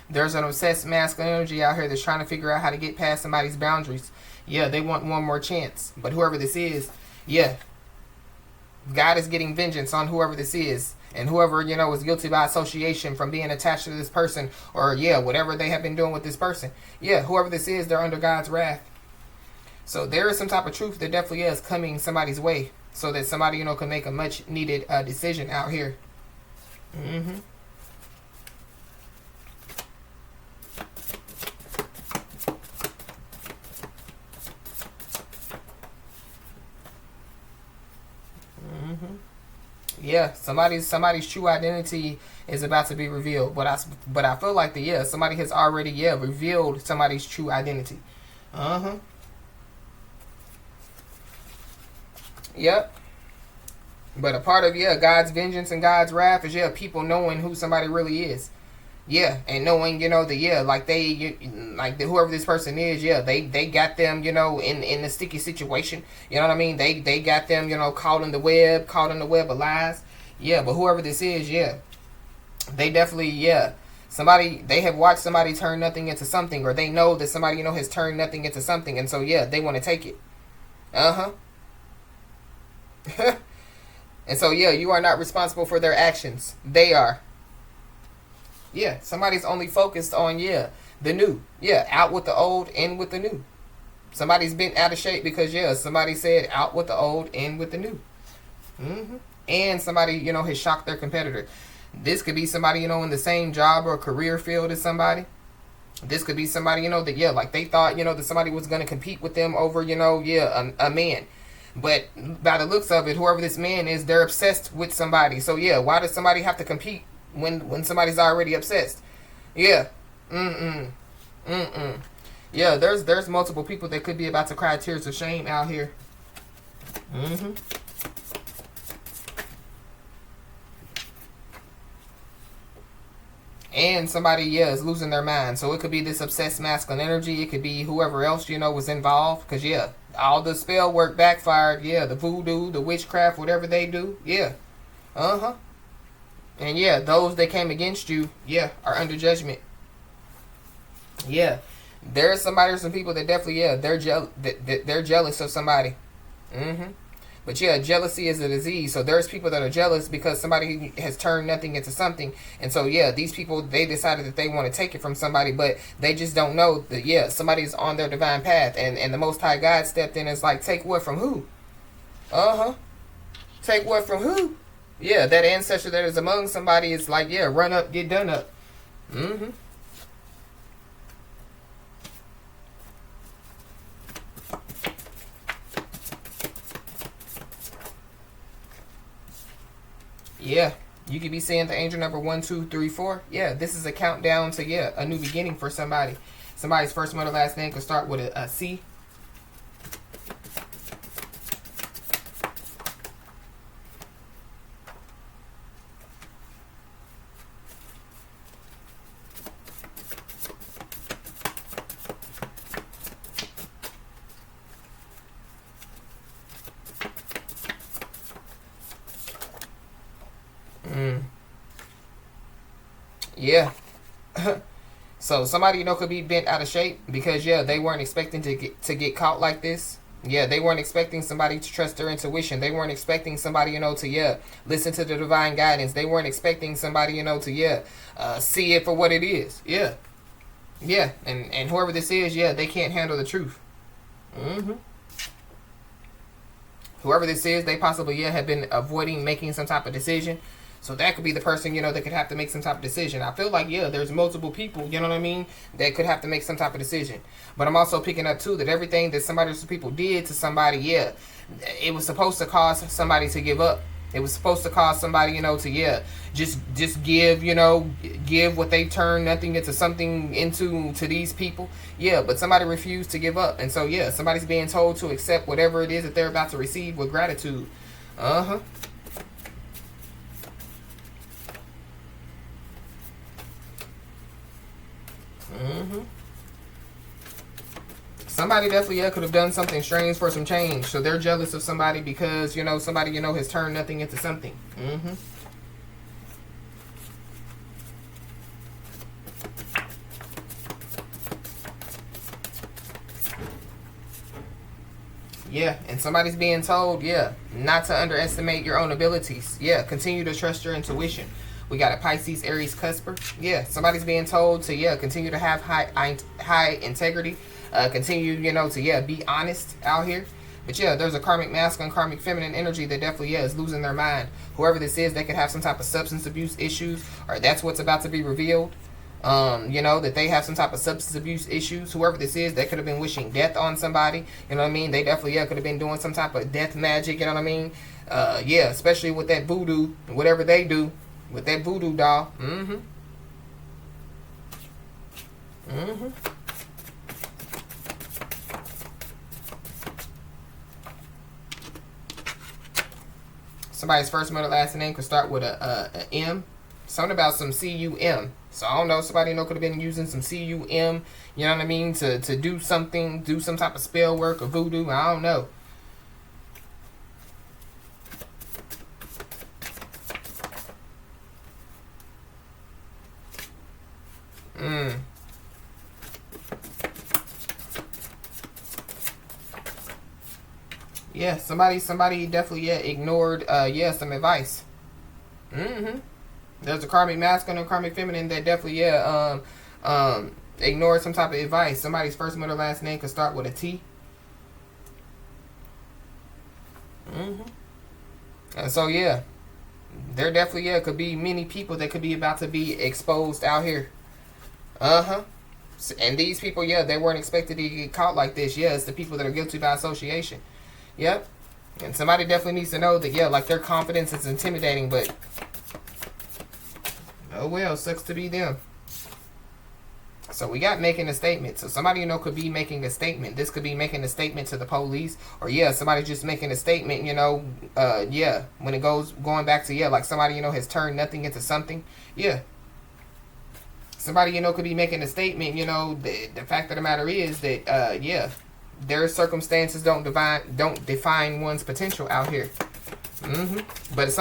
there's an obsessed masculine energy out here that's trying to figure out how to get past somebody's boundaries. They want one more chance. But whoever this is, God is getting vengeance on whoever this is. And whoever, is guilty by association from being attached to this person. Or, whatever they have been doing with this person. Whoever this is, they're under God's wrath. So there is some type of truth that definitely is coming somebody's way. So that somebody, can make a much needed decision out here. Somebody's true identity is about to be revealed. But I feel like somebody has already revealed somebody's true identity. Yep. But a part of God's vengeance and God's wrath is people knowing who somebody really is. And knowing, like whoever this person is, they got them, in a sticky situation. You know what I mean? They got them, caught in the web of lies. But whoever this is, they definitely, somebody, they have watched somebody turn nothing into something, or they know that somebody, has turned nothing into something, and so they want to take it. And so you are not responsible for their actions. They are. Somebody's only focused on the new. Out with the old, in with the new. Somebody's been out of shape because somebody said out with the old, in with the new. And somebody has shocked their competitor. This could be somebody in the same job or career field as somebody. This could be somebody that like they thought that somebody was going to compete with them over a man. But by the looks of it, whoever this man is, they're obsessed with somebody. So why does somebody have to compete when somebody's already obsessed? There's multiple people that could be about to cry tears of shame out here. And somebody is losing their mind. So it could be this obsessed masculine energy. It could be whoever else was involved, because all the spell work backfired. The voodoo, the witchcraft, whatever they do. And those that came against you, are under judgment. There's somebody or some people that definitely, they're jealous of somebody. But jealousy is a disease. So there's people that are jealous because somebody has turned nothing into something. And so these people, they decided that they want to take it from somebody, but they just don't know that somebody's on their divine path. And the Most High God stepped in and is like, take what from who? Take what from who? That ancestor that is among somebody is like, run up, get done up. You could be seeing the angel number 1, 2, 3, 4. This is a countdown to a new beginning for somebody. Somebody's first, middle, last name could start with a C. So somebody could be bent out of shape because they weren't expecting to get caught like this. They weren't expecting somebody to trust their intuition. They weren't expecting somebody to listen to the divine guidance. They weren't expecting somebody to see it for what it is. And whoever this is, they can't handle the truth. Whoever this is, they possibly have been avoiding making some type of decision. So that could be the person, that could have to make some type of decision. I feel like, there's multiple people, you know what I mean, that could have to make some type of decision. But I'm also picking up, too, that everything that somebody or some people did to somebody, it was supposed to cause somebody to give up. It was supposed to cause somebody, to, just give, give what they turned nothing into something to these people. But somebody refused to give up. And so, somebody's being told to accept whatever it is that they're about to receive with gratitude. Somebody definitely could have done something strange for some change. So they're jealous of somebody because, somebody, has turned nothing into something. And somebody's being told, not to underestimate your own abilities. Continue to trust your intuition. We got a Pisces, Aries, Cusper. Somebody's being told to, continue to have high integrity. Continue, to, be honest out here. But there's a karmic masculine, karmic feminine energy that definitely, is losing their mind. Whoever this is, they could have some type of substance abuse issues, or that's what's about to be revealed. That they have some type of substance abuse issues. Whoever this is, they could have been wishing death on somebody. You know what I mean? They definitely, could have been doing some type of death magic. You know what I mean? Especially with that voodoo, whatever they do. With that voodoo doll. Somebody's first, middle, last name could start with a M. Something about some C-U-M. So I don't know. Somebody could have been using some C-U-M. You know what I mean? To do something, do some type of spell work or voodoo. I don't know. Yeah, somebody definitely ignored some advice. There's a karmic masculine and karmic feminine that definitely ignored some type of advice. Somebody's first, middle, last name could start with a T. And so yeah, there definitely could be many people that could be about to be exposed out here. And these people, they weren't expected to get caught like this. Yeah, it's the people that are guilty by association. Yep. And somebody definitely needs to know that, like, their confidence is intimidating, but oh well, sucks to be them. So we got making a statement. So somebody, could be making a statement. This could be making a statement to the police. Or, somebody just making a statement, when it going back to, like somebody, has turned nothing into something. Yeah. Somebody, could be making a statement, the fact of the matter is that, their circumstances don't define one's potential out here. But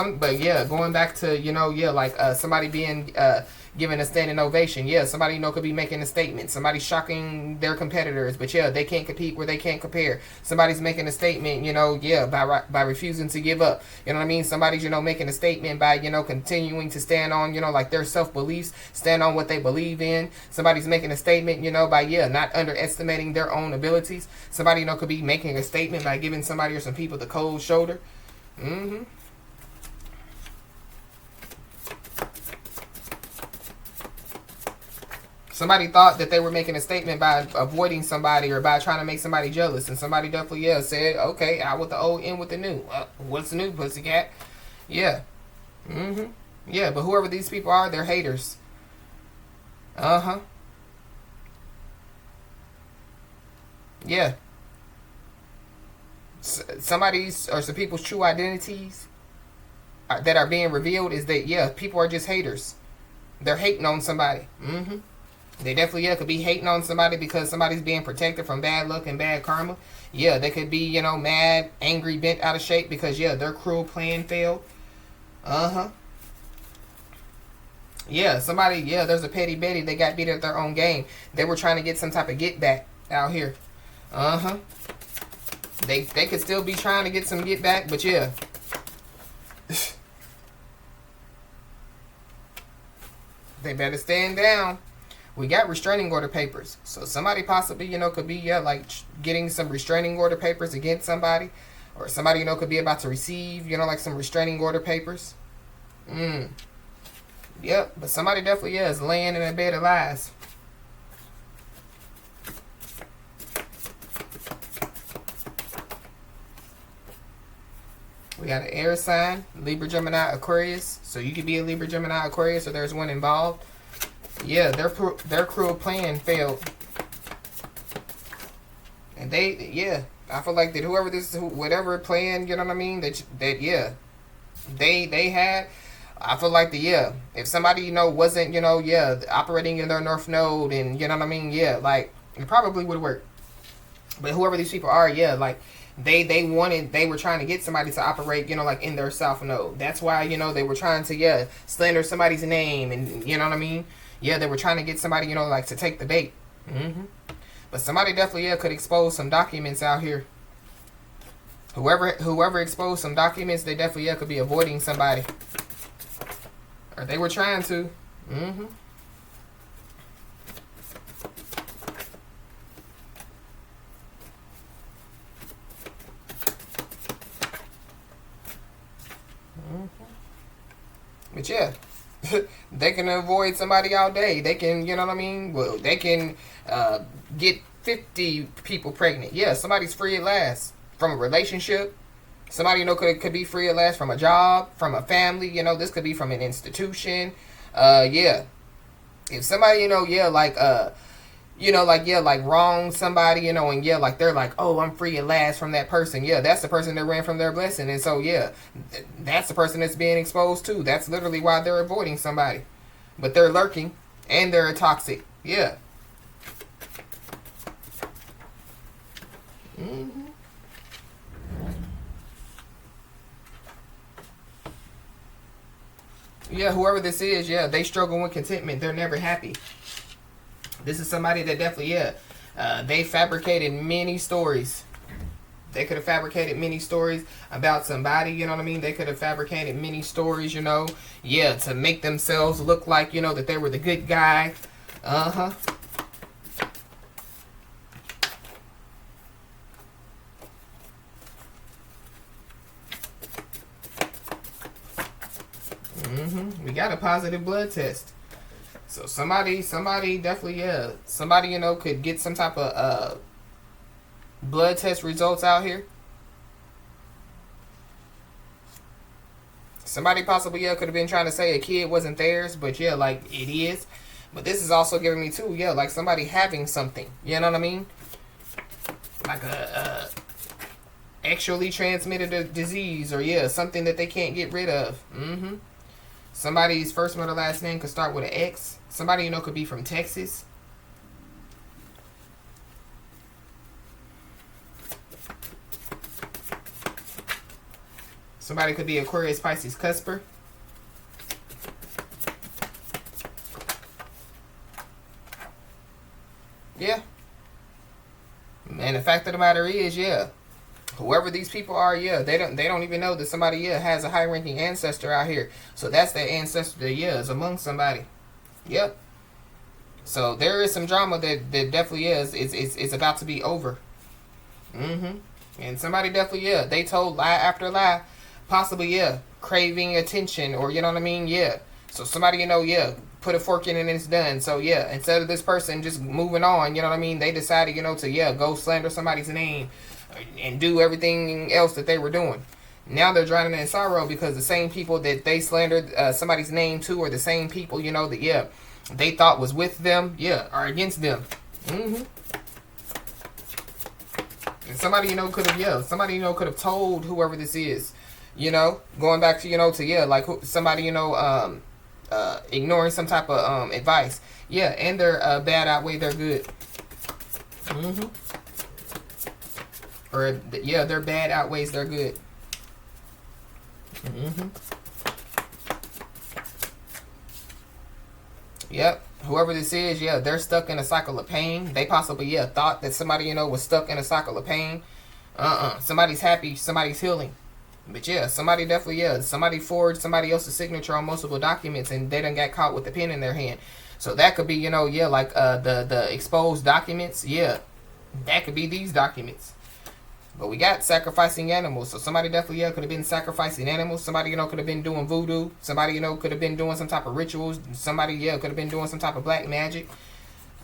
going back to, somebody being given a standing ovation. Yeah, somebody could be making a statement. Somebody shocking their competitors, but they can't compete where they can't compare. Somebody's making a statement, by refusing to give up. You know what I mean? Somebody's making a statement by continuing to stand on like their self beliefs, stand on what they believe in. Somebody's making a statement, by not underestimating their own abilities. Somebody could be making a statement by giving somebody or some people the cold shoulder. Somebody thought that they were making a statement by avoiding somebody or by trying to make somebody jealous. And somebody definitely, said, okay, out with the old, in with the new. What's new, pussycat? Yeah. Yeah, but whoever these people are, they're haters. Yeah. Somebody's or some people's true identities that are being revealed is that, people are just haters. They're hating on somebody. They definitely, could be hating on somebody because somebody's being protected from bad luck and bad karma. Yeah, they could be, mad, angry, bent out of shape because, their cruel plan failed. Yeah, somebody, there's a petty Betty. They got beat at their own game. They were trying to get some type of get back out here. They could still be trying to get some get back, but yeah. They better stand down. We got restraining order papers. So somebody possibly, could be, like getting some restraining order papers against somebody. Or somebody, could be about to receive, like some restraining order papers. Yep, but somebody definitely, is laying in a bed of lies. We got an air sign, Libra, Gemini, Aquarius. So you could be a Libra, Gemini, Aquarius, or there's one involved. Yeah, their cruel plan failed. And I feel like that whatever plan, you know what I mean, that they had, I feel like if somebody, wasn't, operating in their North Node and, you know what I mean, like, it probably would work. But whoever these people are, like, they were trying to get somebody to operate, like in their South Node. That's why, they were trying to, slander somebody's name and, you know what I mean? Yeah, they were trying to get somebody, like to take the bait. But somebody definitely, could expose some documents out here. Whoever exposed some documents, they definitely, could be avoiding somebody. Or they were trying to. But yeah, they can avoid somebody all day. They can, you know what I mean? Well, they can get 50 people pregnant. Yeah, somebody's free at last from a relationship. Somebody, could be free at last from a job, from a family. This could be from an institution. Yeah. If somebody, like wrong somebody, and like they're like, oh, I'm free at last from that person. Yeah, that's the person that ran from their blessing. And so, yeah, that's the person that's being exposed too. That's literally why they're avoiding somebody. But they're lurking and they're toxic. Yeah. Mm-hmm. Yeah, whoever this is, yeah, they struggle with contentment. They're never happy. This is somebody that definitely, yeah, they fabricated many stories. They could have fabricated many stories about somebody, you know what I mean? They could have fabricated many stories, yeah, to make themselves look like, that they were the good guy. Uh-huh. We got a positive blood test. So somebody definitely, yeah. Somebody, could get some type of blood test results out here. Somebody possibly, yeah, could have been trying to say a kid wasn't theirs, but yeah, like it is. But this is also giving me too, yeah, like somebody having something. You know what I mean? Like a actually transmitted disease, or yeah, something that they can't get rid of. Mm-hmm. Somebody's first, middle, last name could start with an X. Somebody, could be from Texas. Somebody could be Aquarius, Pisces, Cusper. Yeah. And the fact of the matter is, yeah, whoever these people are, yeah, they don't even know that somebody, yeah, has a high-ranking ancestor out here. So that's their ancestor that, yeah, is among somebody. Yep. So there is some drama that definitely is. It's about to be over. Mm-hmm. And somebody definitely, yeah, they told lie after lie. Possibly, yeah, craving attention, or you know what I mean? Yeah. So somebody, yeah, put a fork in it and it's done. So yeah, instead of this person just moving on, you know what I mean? They decided, to, yeah, go slander somebody's name and do everything else that they were doing. Now they're drowning in sorrow because the same people that they slandered somebody's name to, or the same people, that, yeah, they thought was with them, yeah, are against them. Mm-hmm. And somebody, could have, yeah, somebody, could have told whoever this is, going back to, to, yeah, like somebody, ignoring some type of advice. Yeah, and their bad outweigh their good. Mm-hmm. Or, yeah, their bad outweighs their good. Mm-hmm. Yep. Whoever this is, yeah, they're stuck in a cycle of pain. They possibly, yeah, thought that somebody, was stuck in a cycle of pain. Somebody's happy, somebody's healing. But yeah, somebody definitely, yeah, somebody forged somebody else's signature on multiple documents and they done got caught with the pen in their hand. So that could be, yeah, like the exposed documents. Yeah, that could be these documents. But we got sacrificing animals. So somebody definitely, yeah, could have been sacrificing animals. Somebody, could have been doing voodoo. Somebody, could have been doing some type of rituals. Somebody, yeah, could have been doing some type of black magic.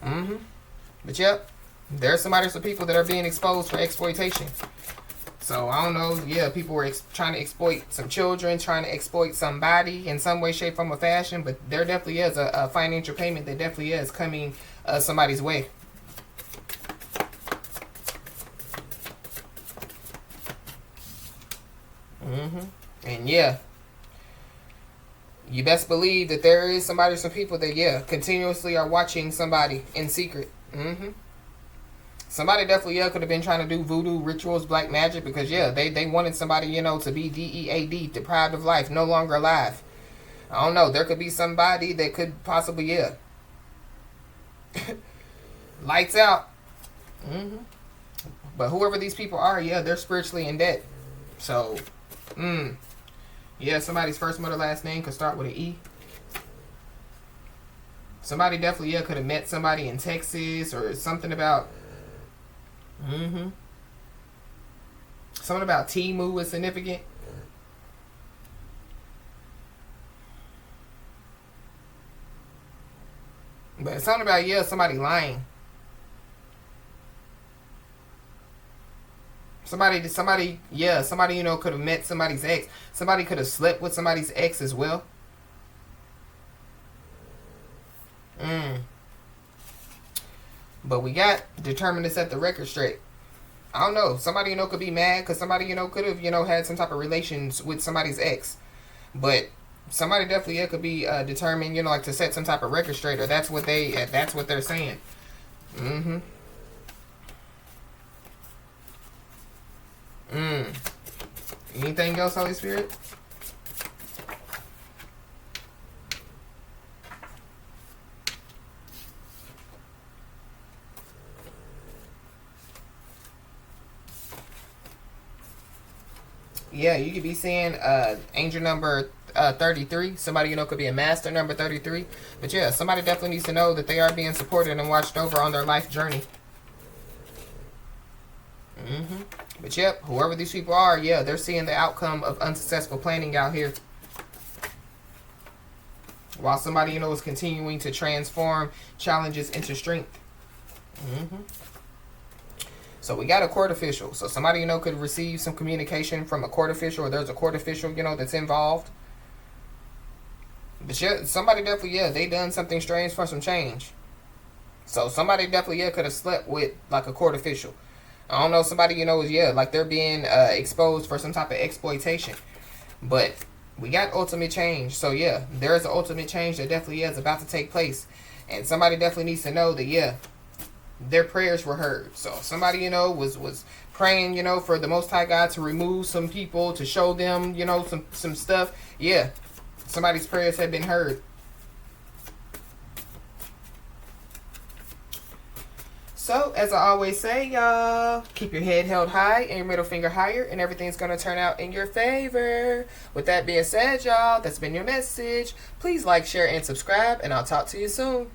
Mm-hmm. But yep, there's some people that are being exposed for exploitation. So I don't know, yeah, people were trying to exploit some children, trying to exploit somebody in some way, shape, form, or fashion. But there definitely is a financial payment that definitely is coming somebody's way. Mm-hmm. And yeah, you best believe that there is somebody, some people that, yeah, continuously are watching somebody in secret. Mm-hmm. Somebody definitely, yeah, could have been trying to do voodoo rituals, black magic, because, yeah, they wanted somebody, to be DEAD, deprived of life, no longer alive. I don't know. There could be somebody that could possibly, yeah, lights out. Mm-hmm. But whoever these people are, yeah, they're spiritually in debt. So, yeah, somebody's first, middle, last name could start with an E. Somebody definitely, yeah, could have met somebody in Texas or something about... Something about Timu is significant. But something about, yeah, somebody lying. Somebody, yeah, somebody, could have met somebody's ex. Somebody could have slept with somebody's ex as well. But we got determined to set the record straight. I don't know. Somebody, could be mad because somebody, could have, had some type of relations with somebody's ex. But somebody definitely could be determined, like to set some type of record straight, or that's what they're saying. Anything else, Holy Spirit? Yeah, you could be seeing angel number 33. Somebody, could be a master number 33. But yeah, somebody definitely needs to know that they are being supported and watched over on their life journey. But yep, whoever these people are, yeah, they're seeing the outcome of unsuccessful planning out here. While somebody, is continuing to transform challenges into strength. So we got a court official. So somebody, could receive some communication from a court official, or there's a court official, that's involved. But yeah, somebody definitely, they done something strange for some change. So somebody definitely, could have slept with like a court official. I don't know, somebody, is, like they're being exposed for some type of exploitation. But we got ultimate change. So yeah, there is an ultimate change that definitely is about to take place. And somebody definitely needs to know that, yeah, their prayers were heard. So somebody, was praying, for the Most High God to remove some people, to show them, some stuff. Yeah, somebody's prayers have been heard. So, as I always say, y'all, keep your head held high and your middle finger higher, and everything's going to turn out in your favor. With that being said, y'all, that's been your message. Please like, share, and subscribe, and I'll talk to you soon.